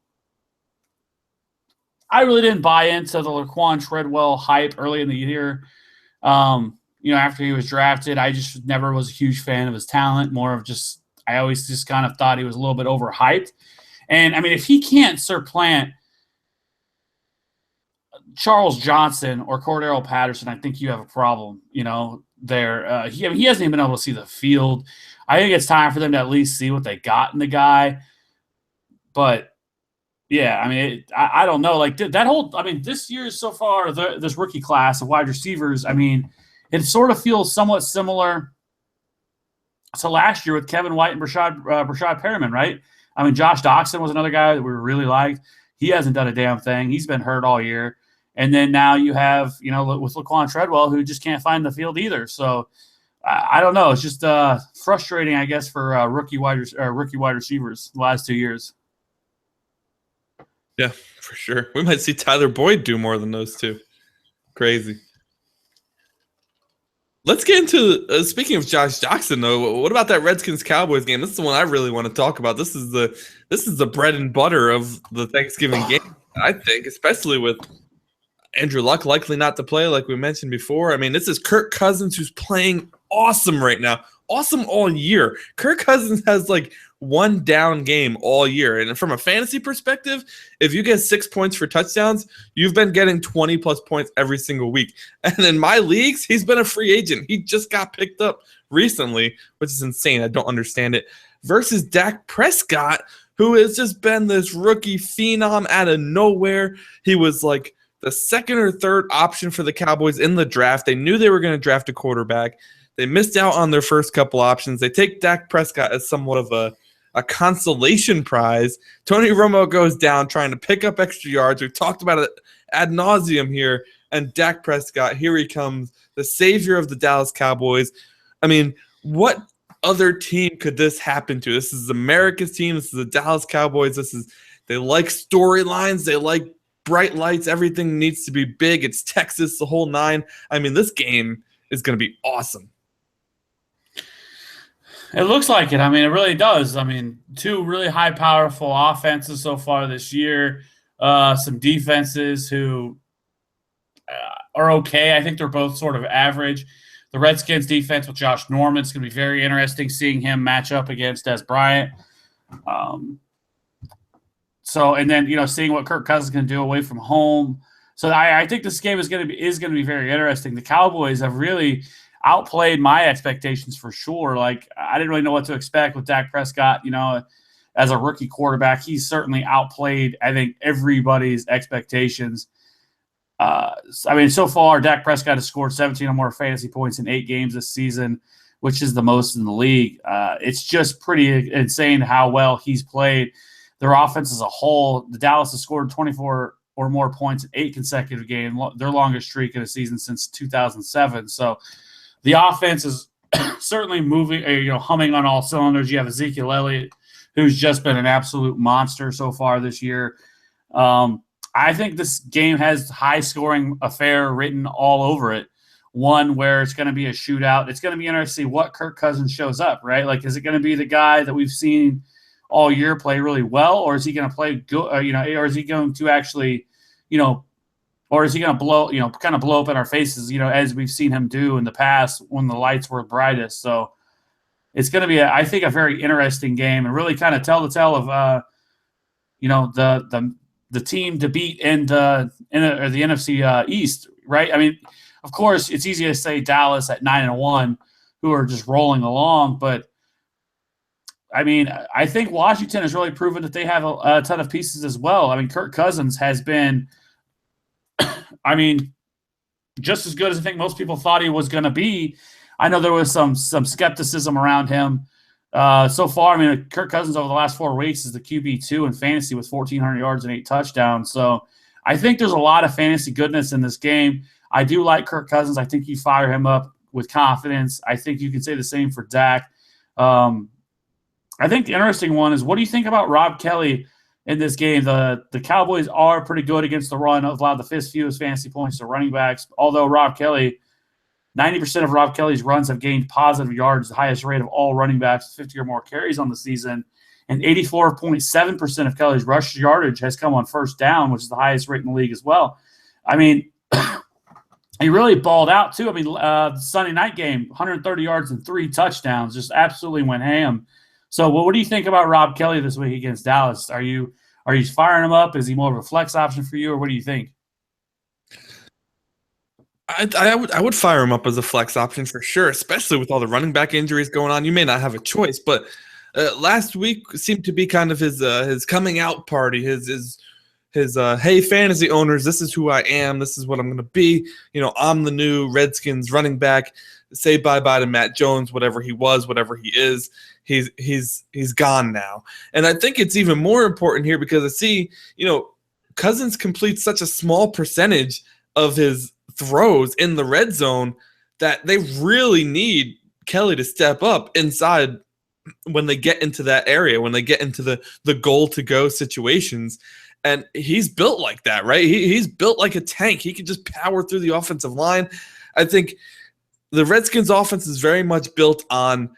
I really didn't buy into the Laquan Treadwell hype early in the year. After he was drafted, I just never was a huge fan of his talent, more of just I always just kind of thought he was a little bit overhyped. And, I mean, if he can't supplant Charles Johnson or Cordero Patterson, I think you have a problem, there. He hasn't even been able to see the field. I think it's time for them to at least see what they got in the guy. But, yeah, I mean, I don't know. Like, this year so far, this rookie class of wide receivers, I mean, it sort of feels somewhat similar to last year with Kevin White and Brashad Perriman, right? I mean, Josh Doxson was another guy that we really liked. He hasn't done a damn thing. He's been hurt all year. And then now you have, with Laquan Treadwell, who just can't find the field either. So I don't know. It's just frustrating, I guess, for rookie wide receivers the last 2 years. Yeah, for sure. We might see Tyler Boyd do more than those two. Crazy. Let's get into speaking of Josh Doxson, though. What about that Redskins-Cowboys game? This is the one I really want to talk about. This is the bread and butter of the Thanksgiving game, I think, especially with Andrew Luck likely not to play, like we mentioned before. I mean, this is Kirk Cousins, who's playing awesome right now. Awesome all year. Kirk Cousins has like 1 down game all year. And from a fantasy perspective, if you get 6 points for touchdowns, you've been getting 20-plus points every single week. And in my leagues, he's been a free agent. He just got picked up recently, which is insane. I don't understand it. Versus Dak Prescott, who has just been this rookie phenom out of nowhere. He was like the 2nd or 3rd option for the Cowboys in the draft. They knew they were going to draft a quarterback. They missed out on their first couple options. They take Dak Prescott as somewhat of a consolation prize. Tony Romo goes down trying to pick up extra yards. We've talked about it ad nauseum here. And Dak Prescott, here he comes, the savior of the Dallas Cowboys. I mean, what other team could this happen to? This is America's team. This is the Dallas Cowboys. They like storylines. They like bright lights. Everything needs to be big. It's Texas, the whole 9. I mean, this game is going to be awesome. It looks like it. I mean, it really does. I mean, 2 really high, powerful offenses so far this year. Some defenses who are okay. I think they're both sort of average. The Redskins defense with Josh Norman, it's going to be very interesting seeing him match up against Des Bryant. And then, seeing what Kirk Cousins can do away from home. So I think this game is going to be very interesting. The Cowboys have really outplayed my expectations for sure. Like, I didn't really know what to expect with Dak Prescott, as a rookie quarterback. He's certainly outplayed, I think, everybody's expectations. So far, Dak Prescott has scored 17 or more fantasy points in 8 games this season, which is the most in the league. It's just pretty insane how well he's played. Their offense as a whole, the Dallas has scored 24 or more points in 8 consecutive games, their longest streak in a season since 2007. So the offense is certainly moving, humming on all cylinders. You have Ezekiel Elliott, who's just been an absolute monster so far this year. I think this game has high-scoring affair written all over it. One where it's going to be a shootout. It's going to be interesting what Kirk Cousins shows up, right? Like, is it going to be the guy that we've seen all year play really well, or is he going to play good? Or is he going to actually, or is he going to blow up in our faces, as we've seen him do in the past when the lights were brightest? So it's going to be, I think, a very interesting game and really kind of tell the tale of, the team to beat in the NFC East, right? I mean, of course, it's easy to say Dallas at 9-1, who are just rolling along, but I mean, I think Washington has really proven that they have a ton of pieces as well. I mean, Kirk Cousins has been, just as good as I think most people thought he was going to be. I know there was some skepticism around him. So far, Kirk Cousins over the last 4 weeks is the QB2 in fantasy with 1,400 yards and 8 touchdowns. So I think there's a lot of fantasy goodness in this game. I do like Kirk Cousins. I think you fire him up with confidence. I think you can say the same for Dak. I think the interesting one is, what do you think about Rob Kelly in this game? The Cowboys are pretty good against the run, allowed the fewest fantasy points to running backs, although 90% of Rob Kelly's runs have gained positive yards, the highest rate of all running backs, 50 or more carries on the season. And 84.7% of Kelly's rush yardage has come on first down, which is the highest rate in the league as well. I mean, he really balled out too. The Sunday night game, 130 yards and 3 touchdowns, just absolutely went ham. So what do you think about Rob Kelly this week against Dallas? Are you firing him up? Is he more of a flex option for you, or what do you think? I would fire him up as a flex option for sure, especially with all the running back injuries going on. You may not have a choice, but last week seemed to be kind of his coming out party, his hey, fantasy owners, this is who I am, this is what I'm going to be. I'm the new Redskins running back. Say bye-bye to Matt Jones, whatever he was, whatever he is. He's gone now. And I think it's even more important here because I see, Cousins completes such a small percentage of his throws in the red zone that they really need Kelly to step up inside when they get into that area, when they get into the goal to go situations. And he's built like that, right? He's built like a tank. He can just power through the offensive line. I think the Redskins offense is very much built on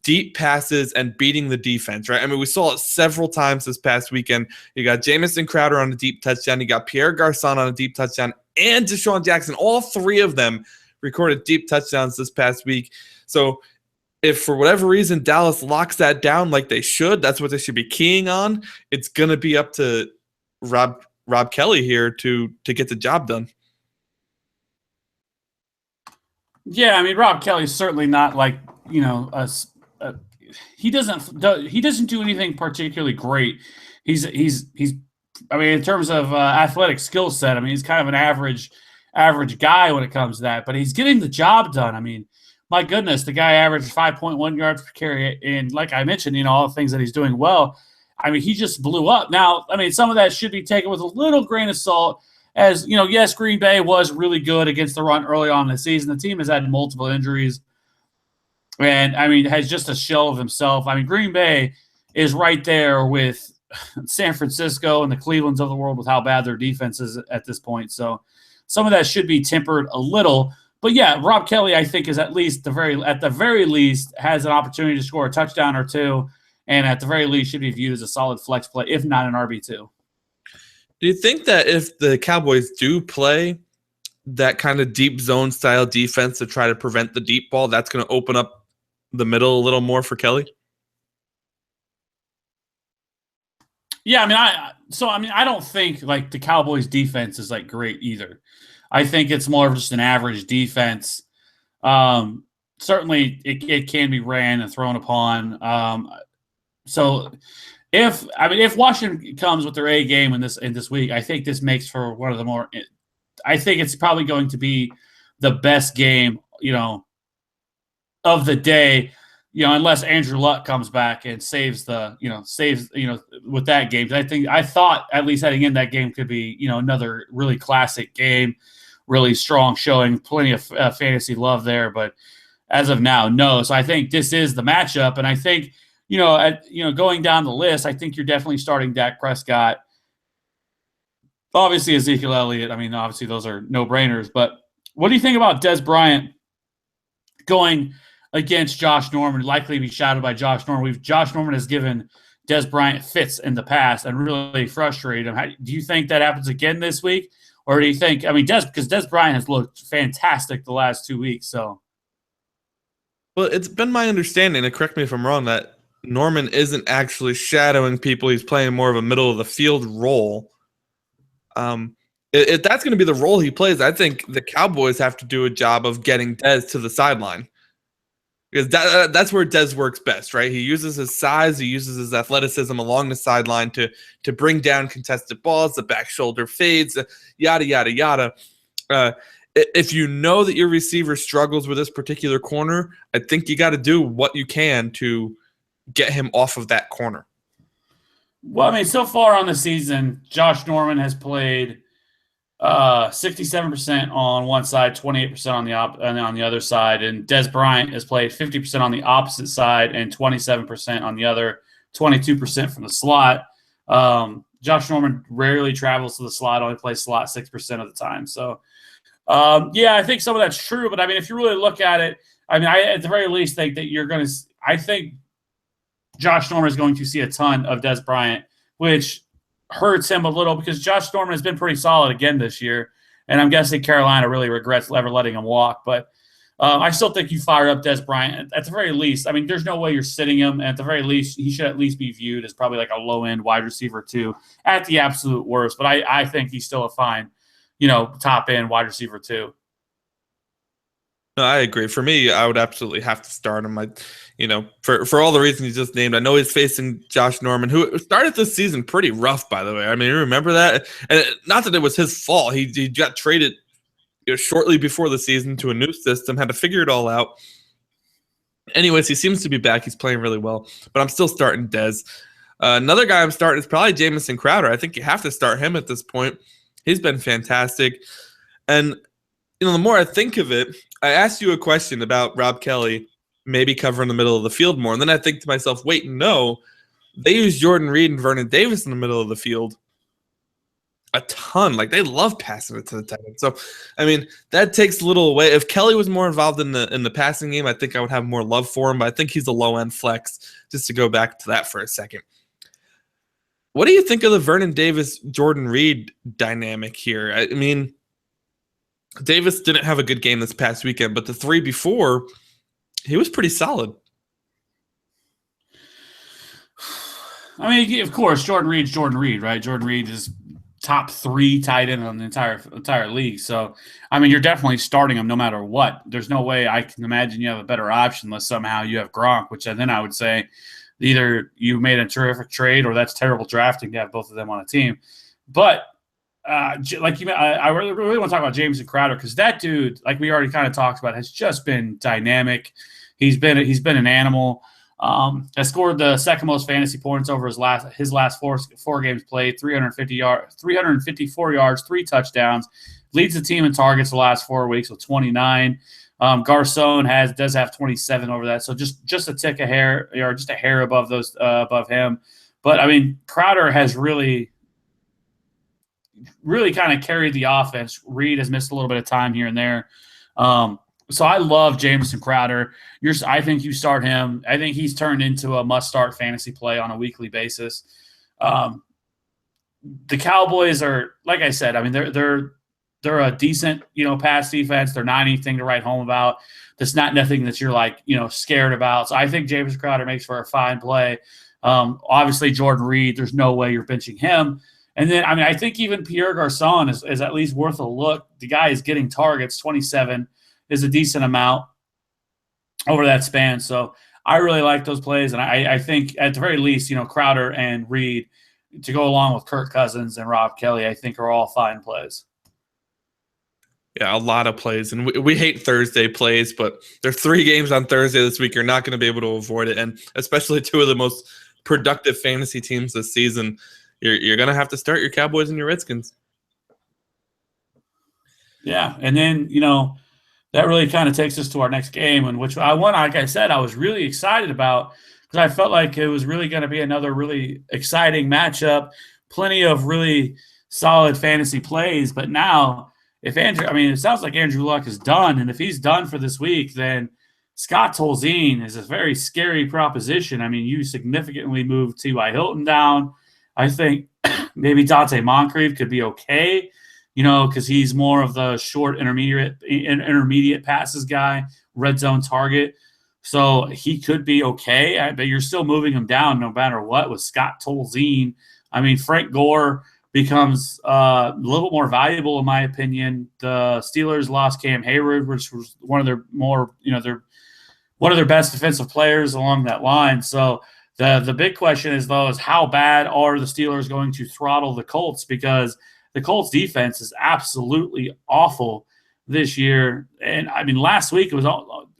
deep passes and beating the defense, right? We saw it several times this past weekend. You got Jamison Crowder on a deep touchdown. You got Pierre Garçon on a deep touchdown and Deshaun Jackson. All 3 of them recorded deep touchdowns this past week. So if for whatever reason Dallas locks that down like they should, that's what they should be keying on. It's going to be up to Rob Kelly here to get the job done. Yeah, Rob Kelly's certainly not like, he doesn't do anything particularly great. He's in terms of athletic skill set, he's kind of an average guy when it comes to that, but he's getting the job done. My goodness, the guy averaged 5.1 yards per carry, and like I mentioned, all the things that he's doing well. He just blew up. Now, some of that should be taken with a little grain of salt. As yes, Green Bay was really good against the run early on in the season. The team has had multiple injuries and, has just a shell of himself. Green Bay is right there with San Francisco and the Clevelands of the world with how bad their defense is at this point. So some of that should be tempered a little. But, yeah, Rob Kelly, I think, is at the very least has an opportunity to score a touchdown or 2, and at the very least should be viewed as a solid flex play, if not an RB2. Do you think that if the Cowboys do play that kind of deep zone style defense to try to prevent the deep ball, that's going to open up the middle a little more for Kelly? Yeah, I don't think like the Cowboys defense is like great either. I think it's more of just an average defense. Certainly it can be ran and thrown upon. So if Washington comes with their A game in this week, I think this makes for one of the more I think it's probably going to be the best game, of the day, unless Andrew Luck comes back and saves with that game. I thought at least heading in that game could be, another really classic game, really strong showing, plenty of fantasy love there. But as of now, no. So I think this is the matchup. And I think, going down the list, I think you're definitely starting Dak Prescott. Obviously, Ezekiel Elliott. I mean, obviously those are no-brainers. But what do you think about Des Bryant going against Josh Norman, likely to be shadowed by Josh Norman? Josh Norman has given Des Bryant fits in the past and really frustrated him. Do you think that happens again this week? Or do you think, because Des Bryant has looked fantastic the last 2 weeks. So, well, it's been my understanding, and correct me if I'm wrong, that Norman isn't actually shadowing people. He's playing more of a middle of the field role. If that's going to be the role he plays, I think the Cowboys have to do a job of getting Dez to the sideline, because that's where Dez works best, right? He uses his size, he uses his athleticism along the sideline to bring down contested balls, the back shoulder fades, yada, yada, yada. If you know that your receiver struggles with this particular corner, I think you got to do what you can to get him off of that corner. Well, so far on the season, Josh Norman has played 67% on one side, 28% on the other side, and Des Bryant has played 50% on the opposite side and 27% on the other, 22% from the slot. Josh Norman rarely travels to the slot, only plays slot 6% of the time. So, I think some of that's true, but if you really look at it, I at the very least think that I think Josh Norman is going to see a ton of Des Bryant, which hurts him a little because Josh Norman has been pretty solid again this year, and I'm guessing Carolina really regrets ever letting him walk. But I still think you fire up Des Bryant at the very least. there's no way you're sitting him. And at the very least, he should at least be viewed as probably like a low-end wide receiver too, at the absolute worst. But I think he's still a fine, top-end wide receiver too. No, I agree. For me, I would absolutely have to start him. For all the reasons you just named, I know he's facing Josh Norman, who started this season pretty rough, by the way. You remember that? And not that it was his fault. He got traded shortly before the season to a new system, had to figure it all out. Anyways, he seems to be back. He's playing really well. But I'm still starting Dez. Another guy I'm starting is probably Jamison Crowder. I think you have to start him at this point. He's been fantastic. And the more I think of it, I asked you a question about Rob Kelly maybe covering the middle of the field more. And then I think to myself, wait, no. They use Jordan Reed and Vernon Davis in the middle of the field a ton. They love passing it to the tight end. So, that takes a little away. If Kelly was more involved in the passing game, I think I would have more love for him. But I think he's a low-end flex, just to go back to that for a second. What do you think of the Vernon Davis-Jordan Reed dynamic here? Davis didn't have a good game this past weekend, but the three before, he was pretty solid. Of course, Jordan Reed's Jordan Reed, right? Jordan Reed is top 3 tight end on the entire league. So, you're definitely starting him no matter what. There's no way I can imagine you have a better option unless somehow you have Gronk, which then I would say either you made a terrific trade or that's terrible drafting to have both of them on a team. But I really want to talk about Jamison Crowder, because that dude, like we already kind of talked about, has just been dynamic. He's been an animal. Has scored the second most fantasy points over his last four games played. 354 yards, 3 touchdowns. Leads the team in targets the last 4 weeks with 29. Garcon does have 27 over that, so just a tick a hair, or just a hair above him. But Crowder has really kind of carried the offense. Reed has missed a little bit of time here and there. So I love Jamison Crowder. I think you start him. I think he's turned into a must-start fantasy play on a weekly basis. The Cowboys are, like I said, they're a decent, pass defense. They're not anything to write home about. That's not nothing that you're scared about. So I think Jamison Crowder makes for a fine play. Obviously Jordan Reed, there's no way you're benching him. And then, I think even Pierre Garcon is at least worth a look. The guy is getting targets. 27 is a decent amount over that span. So I really like those plays. And I think at the very least, Crowder and Reed to go along with Kirk Cousins and Rob Kelly, I think are all fine plays. Yeah, a lot of plays. And we hate Thursday plays, but there's 3 games on Thursday this week. You're not going to be able to avoid it. And especially 2 of the most productive fantasy teams this season, you're going to have to start your Cowboys and your Redskins. Yeah, and then, that really kind of takes us to our next game, in which like I said, I was really excited about because I felt like it was really going to be another really exciting matchup, plenty of really solid fantasy plays. But now, it sounds like Andrew Luck is done, and if he's done for this week, then Scott Tolzien is a very scary proposition. I mean, you significantly moved T.Y. Hilton down. I think maybe Dante Moncrief could be okay. Because he's more of the short intermediate passes guy, red zone target. So he could be okay, but you're still moving him down no matter what with Scott Tolzien. I mean, Frank Gore becomes a little bit more valuable in my opinion. The Steelers lost Cam Hayward, which was one of their more, one of their best defensive players along that line. So the big question is how bad are the Steelers going to throttle the Colts? Because the Colts defense is absolutely awful this year. And I mean, last week it was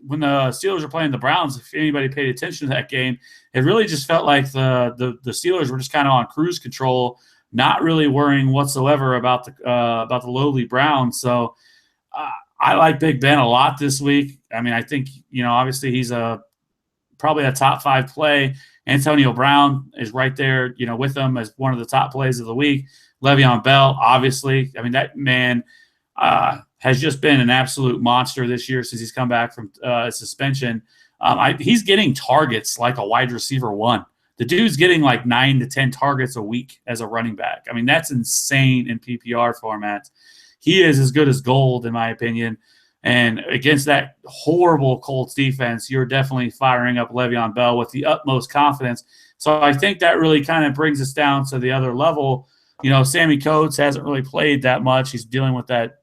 when the Steelers were playing the Browns. If anybody paid attention to that game, it really just felt like the Steelers were just kind of on cruise control, not really worrying whatsoever about the lowly Browns. So I like Big Ben a lot this week. I mean, I think obviously he's probably a top 5 play. Antonio Brown is right there, with him as one of the top plays of the week. Le'Veon Bell, obviously. I mean, that man has just been an absolute monster this year since he's come back from suspension. He's getting targets like a wide receiver 1. The dude's getting like 9 to 10 targets a week as a running back. I mean, that's insane in PPR formats. He is as good as gold, in my opinion. And against that horrible Colts defense, you're definitely firing up Le'Veon Bell with the utmost confidence. So I think that really kind of brings us down to the other level. Sammy Coates hasn't really played that much. He's dealing with that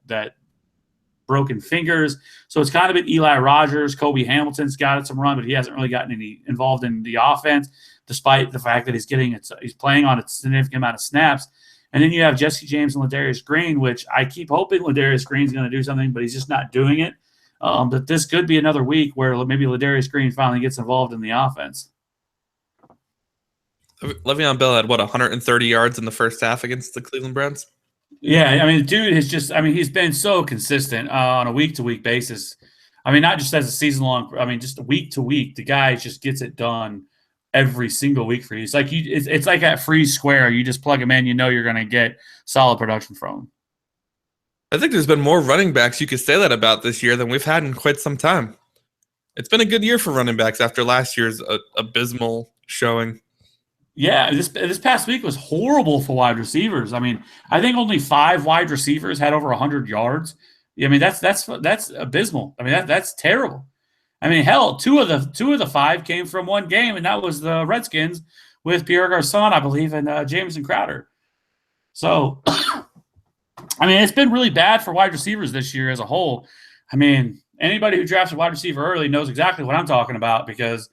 broken fingers. So it's kind of been Eli Rogers. Kobe Hamilton's got some run, but he hasn't really gotten any involved in the offense, despite the fact that he's playing on a significant amount of snaps. And then you have Jesse James and Ladarius Green, which I keep hoping Ladarius Green's going to do something, but he's just not doing it. But this could be another week where maybe Ladarius Green finally gets involved in the offense. Le'Veon Bell had 130 yards in the first half against the Cleveland Browns. Yeah, I mean, dude he's been so consistent on a week-to-week basis. I mean, not just as a season-long. I mean, just week to week, the guy just gets it done every single week for you. It's like it's like at free square. You just plug him in, you're going to get solid production from him. I think there's been more running backs you could say that about this year than we've had in quite some time. It's been a good year for running backs after last year's abysmal showing. Yeah, this past week was horrible for wide receivers. I mean, I think only 5 wide receivers had over 100 yards. I mean, that's abysmal. I mean, that's terrible. I mean, hell, two of the 5 came from one game, and that was the Redskins with Pierre Garçon, I believe, and Jamison Crowder. So, I mean, it's been really bad for wide receivers this year as a whole. I mean, anybody who drafts a wide receiver early knows exactly what I'm talking about, because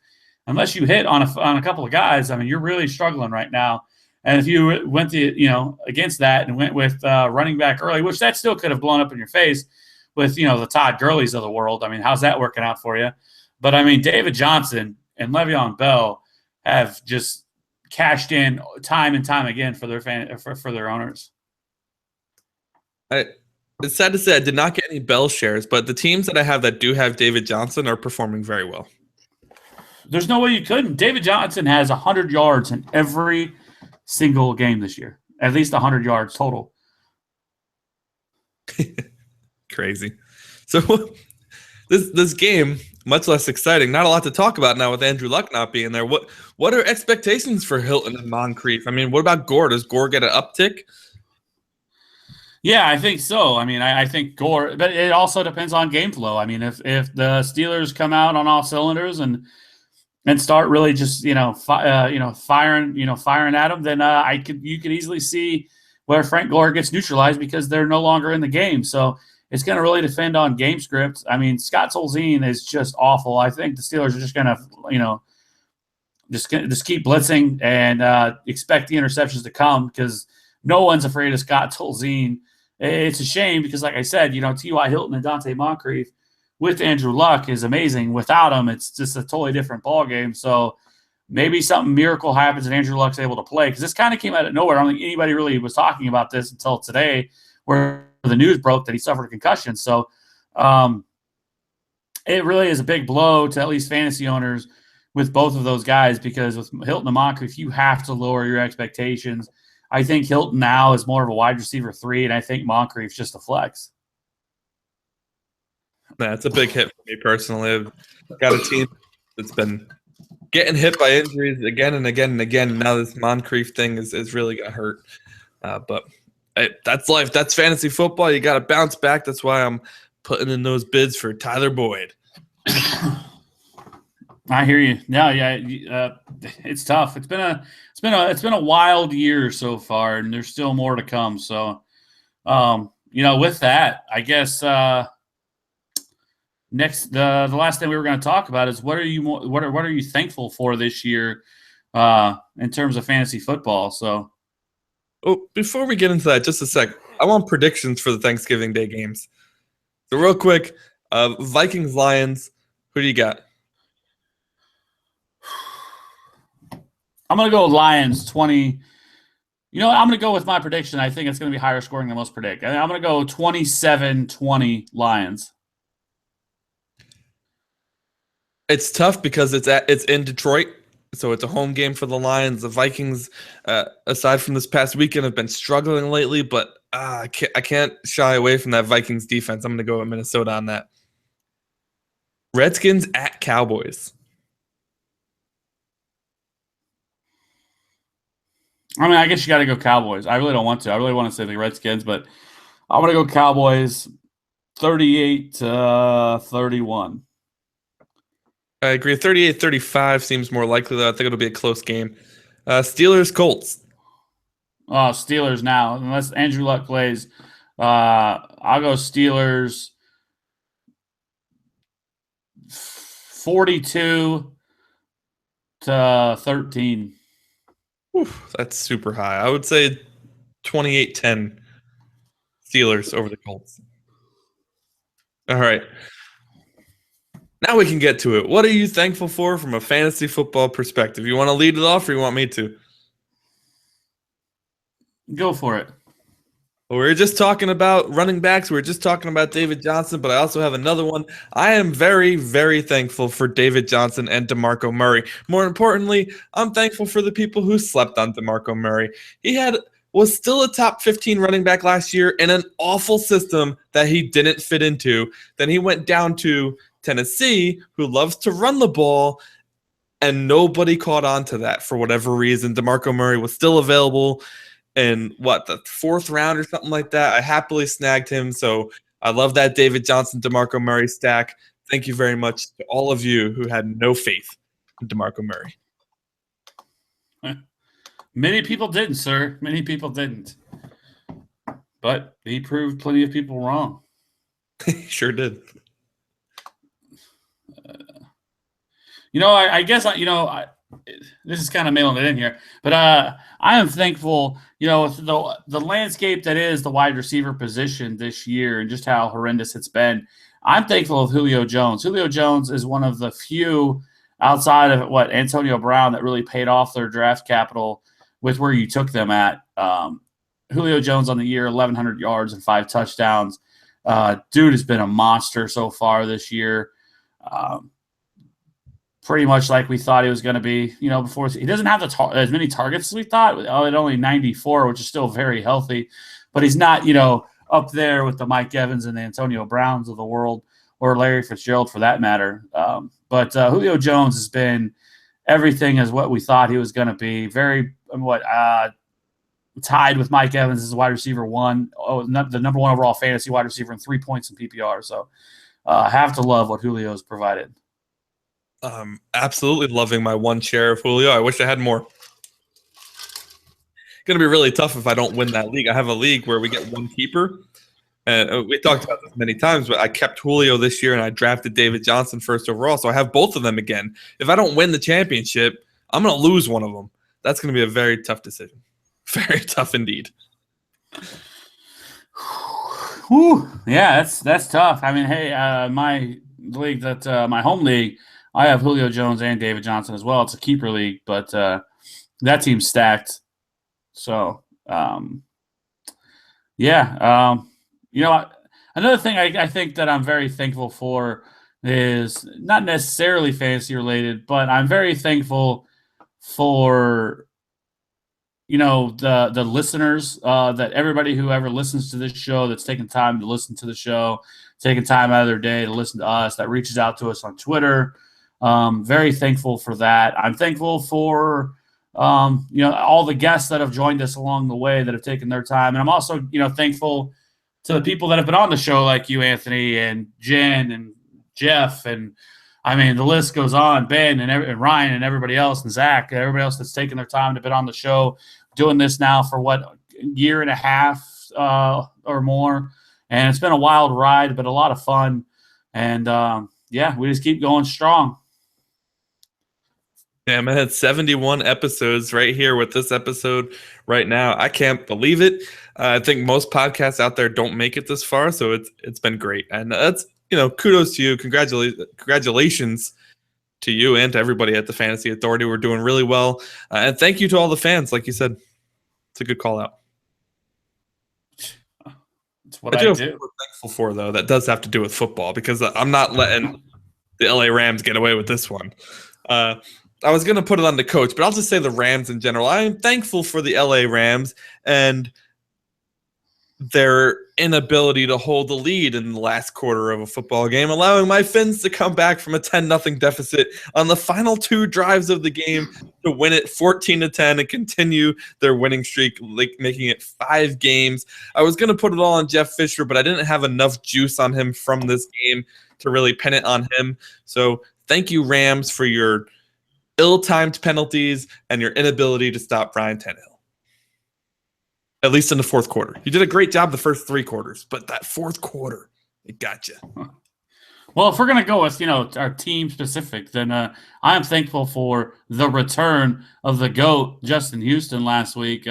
unless you hit on a couple of guys, I mean, you're really struggling right now. And if you went against that and went with running back early, which that still could have blown up in your face with, the Todd Gurleys of the world. I mean, how's that working out for you? But I mean, David Johnson and Le'Veon Bell have just cashed in time and time again for their owners. It's sad to say I did not get any Bell shares, but the teams that I have that do have David Johnson are performing very well. There's no way you couldn't. David Johnson has 100 yards in every single game this year, at least 100 yards total. Crazy. So this game, much less exciting. Not a lot to talk about now with Andrew Luck not being there. What are expectations for Hilton and Moncrief? I mean, what about Gore? Does Gore get an uptick? Yeah, I think so. I mean, I think Gore, but it also depends on game flow. I mean, if the Steelers come out on all cylinders and start really just firing at them, then you could easily see where Frank Gore gets neutralized because they're no longer in the game. So it's going to really depend on game script. I mean, Scott Tolzien is just awful. I think the Steelers are just going to just keep blitzing and expect the interceptions to come, because no one's afraid of Scott Tolzien. It's a shame because, like I said, T.Y. Hilton and Dante Moncrief with Andrew Luck is amazing. Without him, it's just a totally different ballgame. So maybe something miracle happens and Andrew Luck's able to play, because this kind of came out of nowhere. I don't think anybody really was talking about this until today, where the news broke that he suffered a concussion. So it really is a big blow to at least fantasy owners with both of those guys, because with Hilton and Moncrief, you have to lower your expectations. I think Hilton now is more of a wide receiver 3, and I think Moncrief's just a flex. That's a big hit for me personally. I've got a team that's been getting hit by injuries again and again and again. And now this Moncrief thing is really going to hurt. But that's life. That's fantasy football. You got to bounce back. That's why I'm putting in those bids for Tyler Boyd. I hear you. No, yeah, it's tough. It's been a wild year so far, and there's still more to come. So, with that, I guess next the last thing we were going to talk about is what are you thankful for this year in terms of fantasy football? So, before we get into that, just a sec, I want predictions for the Thanksgiving Day games. So real quick, Vikings Lions. Who do you got? I'm going to go Lions 20. I'm going to go with my prediction. I think it's going to be higher scoring than most predict. I'm going to go 27-20 Lions. It's tough because it's in Detroit, so it's a home game for the Lions. The Vikings, aside from this past weekend, have been struggling lately, but I can't shy away from that Vikings defense. I'm going to go with Minnesota on that. Redskins at Cowboys. I mean, I guess you got to go Cowboys. I really don't want to. I really want to say the Redskins, but I'm going to go Cowboys 38-31. I agree. 38-35 seems more likely, though. I think it'll be a close game. Steelers, Colts. Oh, Steelers now. Unless Andrew Luck plays, I'll go Steelers 42-13. Oof, that's super high. I would say 28-10 Steelers over the Colts. All right. Now we can get to it. What are you thankful for from a fantasy football perspective? You want to lead it off or you want me to? Go for it. Well, we were just talking about running backs. We were just talking about David Johnson, but I also have another one. I am very, very thankful for David Johnson and DeMarco Murray. More importantly, I'm thankful for the people who slept on DeMarco Murray. He was still a top 15 running back last year in an awful system that he didn't fit into. Then he went down to Tennessee, who loves to run the ball, and nobody caught on to that for whatever reason. DeMarco Murray was still available in the 4th round or something like that. I happily snagged him. So I love that David Johnson, DeMarco Murray stack. Thank you very much to all of you who had no faith in DeMarco Murray. Many people didn't, sir. Many people didn't. But he proved plenty of people wrong. He sure did. I guess, this is kind of mailing it in here, but I am thankful, the landscape that is the wide receiver position this year and just how horrendous it's been. I'm thankful of Julio Jones. Julio Jones is one of the few outside of Antonio Brown that really paid off their draft capital with where you took them at. Julio Jones on the year, 1,100 yards and 5 touchdowns. Dude has been a monster so far this year. Pretty much like we thought he was going to be, before. He doesn't have as many targets as we thought. At only 94, which is still very healthy. But he's not, up there with the Mike Evans and the Antonio Browns of the world, or Larry Fitzgerald for that matter. But Julio Jones has been everything as what we thought he was going to be. Very, tied with Mike Evans as wide receiver 1. The number 1 overall fantasy wide receiver and 3 points in PPR. So have to love what Julio's provided. Absolutely loving my 1 share of Julio. I wish I had more. Going to be really tough if I don't win that league. I have a league where we get 1 keeper. And we talked about this many times, but I kept Julio this year and I drafted David Johnson first overall. So I have both of them again. If I don't win the championship, I'm going to lose one of them. That's going to be a very tough decision. Very tough indeed. Whew. Yeah, that's tough. I mean, hey, my league my home league, I have Julio Jones and David Johnson as well. It's a keeper league, but that team's stacked. So, yeah, another thing I think that I'm very thankful for is not necessarily fantasy related, but I'm very thankful for the listeners, that everybody who ever listens to this show, that's taking time to listen to the show, taking time out of their day to listen to us, that reaches out to us on Twitter. Very thankful for that. I'm thankful for all the guests that have joined us along the way that have taken their time, and I'm also thankful to the people that have been on the show, like you, Anthony, and Jen and Jeff, and I mean, the list goes on. Ben and Ryan and everybody else, and Zach, everybody else that's taken their time to be on the show, doing this now for a year and a half or more. And it's been a wild ride, but a lot of fun. And we just keep going strong. Damn, I had 71 episodes right here with this episode right now. I can't believe it. I think most podcasts out there don't make it this far, so it's been great. And that's kudos to you. Congratulations to you and to everybody at the Fantasy Authority. We're doing really well. And thank you to all the fans. Like you said, it's a good call out. It's what I do. What we're thankful for, though, that does have to do with football, because I'm not letting the LA Rams get away with this one. I was going to put it on the coach, but I'll just say the Rams in general. I am thankful for the LA Rams and their inability to hold the lead in the last quarter of a football game, allowing my Fins to come back from a 10-0 deficit on the final 2 drives of the game to win it 14-10 and continue their winning streak, making it 5 games. I was going to put it all on Jeff Fisher, but I didn't have enough juice on him from this game to really pin it on him. So thank you, Rams, for your ill-timed penalties and your inability to stop Ryan Tannehill. At least in the fourth quarter. You did a great job the first 3 quarters, but that fourth quarter, it got you. Well, if we're going to go with, our team specific, then I'm thankful for the return of the GOAT, Justin Houston, last week.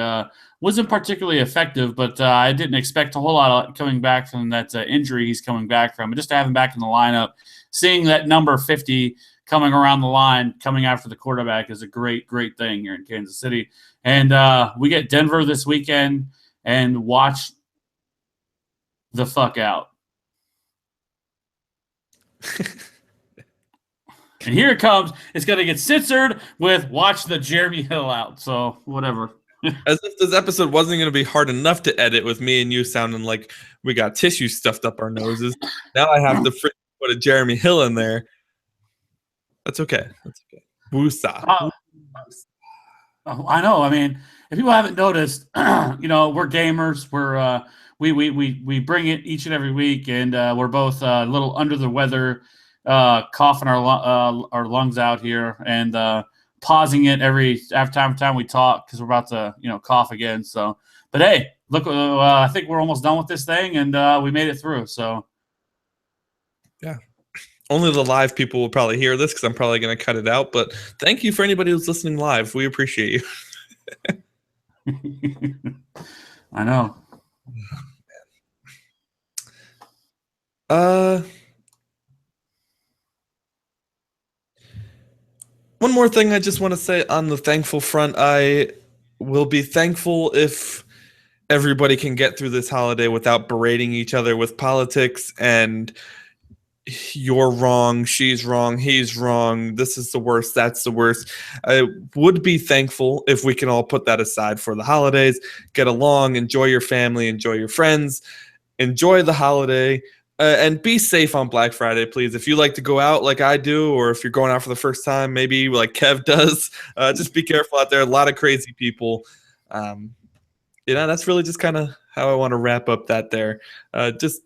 Wasn't particularly effective, but I didn't expect a whole lot coming back from that injury he's coming back from. But just to have him back in the lineup, seeing that number 50 coming around the line, coming after the quarterback is a great, great thing here in Kansas City. And we get Denver this weekend, and watch the fuck out. And here it comes. It's going to get censored with watch the Jeremy Hill out. So whatever. As if this episode wasn't going to be hard enough to edit with me and you sounding like we got tissue stuffed up our noses. Now I have to put a Jeremy Hill in there. That's okay. That's okay. Woosa. I know. I mean, if people haven't noticed, we're gamers. We bring it each and every week, and we're both a little under the weather, coughing our lungs out here, and pausing it every time we talk because we're about to cough again. So, but hey, look, I think we're almost done with this thing, and we made it through. So, yeah. Only the live people will probably hear this because I'm probably going to cut it out. But thank you for anybody who's listening live. We appreciate you. I know. One more thing I just want to say on the thankful front. I will be thankful if everybody can get through this holiday without berating each other with politics and you're wrong, she's wrong, he's wrong, this is the worst, that's the worst. I would be thankful if we can all put that aside for the holidays, get along, enjoy your family, enjoy your friends, enjoy the holiday, and be safe on Black Friday, please. If you like to go out like I do, or if you're going out for the first time, maybe like Kev does, just be careful out there. A lot of crazy people. That's really just kind of how I want to wrap up that there. Just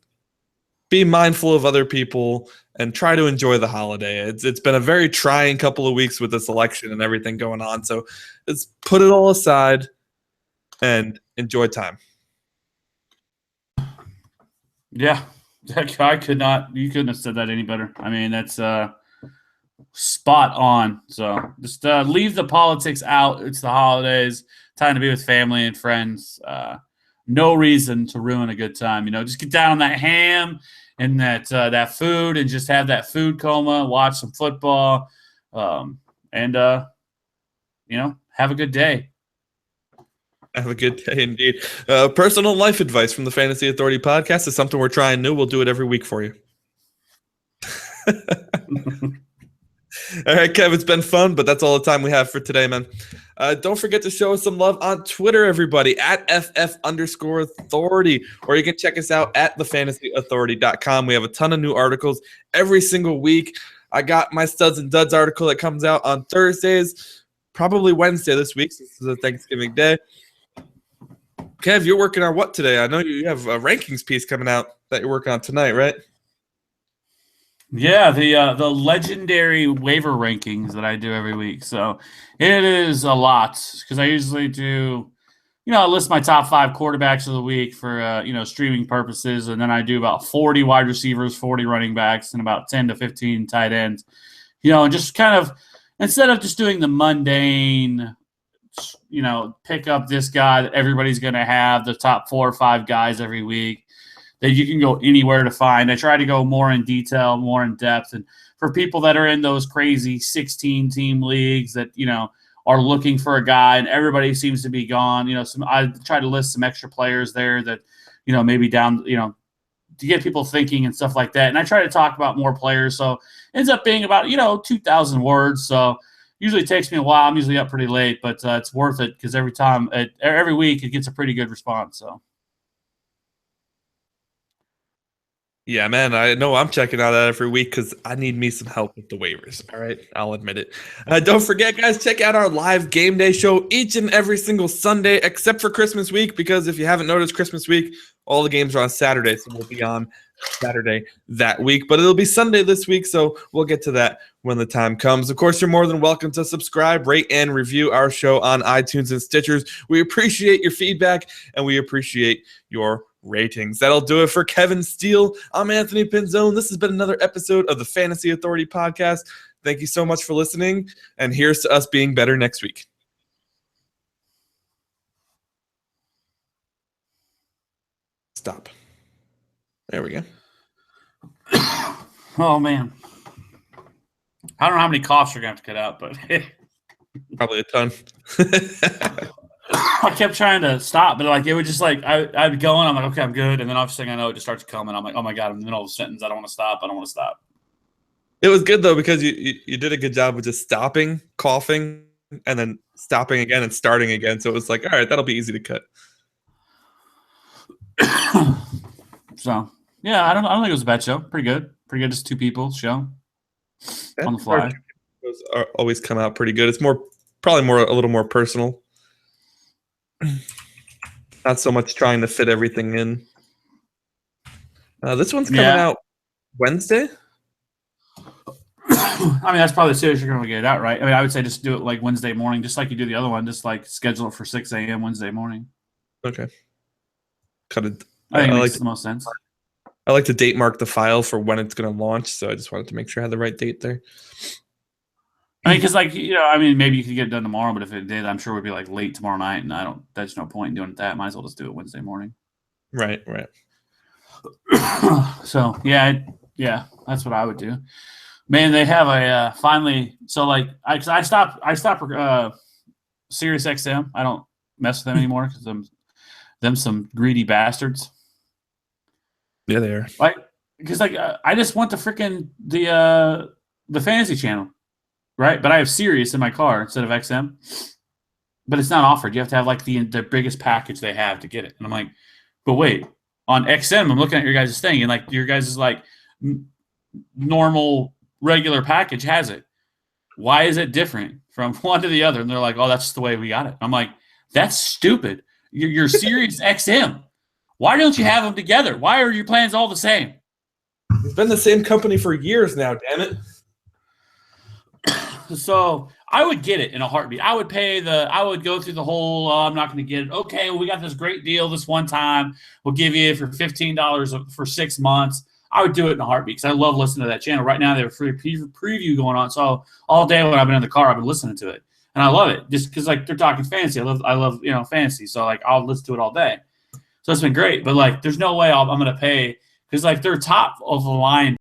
be mindful of other people and try to enjoy the holiday. It's been a very trying couple of weeks with this election and everything going on. So let's put it all aside and enjoy time. Yeah, I could not. You couldn't have said that any better. I mean, that's spot on. So just leave the politics out. It's the holidays, time to be with family and friends. no reason to ruin a good time. Just get down on that ham and that food and just have that food coma, watch some football, and have a good day. Have a good day indeed. Personal life advice from the Fantasy Authority podcast is something we're trying new. We'll do it every week for you. All right, Kev, it's been fun, but that's all the time we have for today, man. Don't forget to show us some love on Twitter, everybody, at FF_authority, or you can check us out at thefantasyauthority.com. We have a ton of new articles every single week. I got my Studs and Duds article that comes out on Thursdays, probably Wednesday this week, since this is a Thanksgiving day. Kev, you're working on what today? I know you have a rankings piece coming out that you're working on tonight, right? Yeah, the legendary waiver rankings that I do every week. So it is a lot because I usually do, I list my top 5 quarterbacks of the week for, streaming purposes. And then I do about 40 wide receivers, 40 running backs, and about 10 to 15 tight ends, and just kind of, instead of just doing the mundane, pick up this guy that everybody's going to have, the top 4 or 5 guys every week that you can go anywhere to find. I try to go more in detail, more in depth. And for people that are in those crazy 16-team leagues that, are looking for a guy and everybody seems to be gone, I try to list some extra players there that, maybe down, to get people thinking and stuff like that. And I try to talk about more players. So it ends up being about, 2,000 words. So usually it takes me a while. I'm usually up pretty late, but it's worth it because every week it gets a pretty good response. So. Yeah, man, I know I'm checking out that every week because I need me some help with the waivers. All right, I'll admit it. Don't forget, guys, check out our live game day show each and every single Sunday, except for Christmas week, because if you haven't noticed, Christmas week, all the games are on Saturday, so we'll be on Saturday that week. But it'll be Sunday this week, so we'll get to that when the time comes. Of course, you're more than welcome to subscribe, rate, and review our show on iTunes and Stitchers. We appreciate your feedback, and we appreciate your ratings. That'll do it for Kevin Steele. I'm Anthony Pinzone. This has been another episode of the Fantasy Authority podcast. Thank you so much for listening, and here's to us being better next week. Stop. There we go. Oh, man. I don't know how many coughs you're going to have to cut out, but probably a ton. I kept trying to stop, but it would just I'd be going. I'm like, okay, I'm good. And then obviously I know it just starts coming. I'm like, oh my God, I'm in the middle of a sentence. I don't want to stop. It was good though, because you did a good job of just stopping, coughing, and then stopping again and starting again. So it was like, all right, that'll be easy to cut. So yeah, I don't think it was a bad show. Pretty good. Just 2 people show on the fly. Those always come out pretty good. It's probably a little more personal. Not so much trying to fit everything in. This one's coming out Wednesday. I mean, that's probably the soonest you're going to get it out, right? I mean, I would say just do it Wednesday morning, just like you do the other one. Just schedule it for 6 a.m. Wednesday morning. Okay. I think it makes the most sense. I like to date mark the file for when it's going to launch, so I just wanted to make sure I had the right date there. I mean, because maybe you could get it done tomorrow, but if it did, I'm sure it would be late tomorrow night, and there's no point in doing that. Might as well just do it Wednesday morning. Right. So yeah, that's what I would do. Man, they have a finally. So I stopped Sirius XM. I don't mess with them anymore because them some greedy bastards. Yeah, they are. Because I just want the freaking the fantasy channel. Right, but I have Sirius in my car instead of XM. But it's not offered. You have to have the biggest package they have to get it. And I'm like, but wait, on XM, I'm looking at your guys' thing, and your guys' normal regular package has it. Why is it different from one to the other? And they're like, oh, that's just the way we got it. I'm like, that's stupid. You're Sirius XM. Why don't you have them together? Why are your plans all the same? It's been the same company for years now, damn it. So I would get it in a heartbeat. I would go through the whole, I'm not going to get it. Okay, well, we got this great deal this one time. We'll give you it for $15 for 6 months. I would do it in a heartbeat because I love listening to that channel. Right now, they have a free preview going on. So all day when I've been in the car, I've been listening to it. And I love it just because they're talking fantasy. I love fantasy. So I'll listen to it all day. So So it's been great. But like, there's no way I'm going to pay because like their top of the line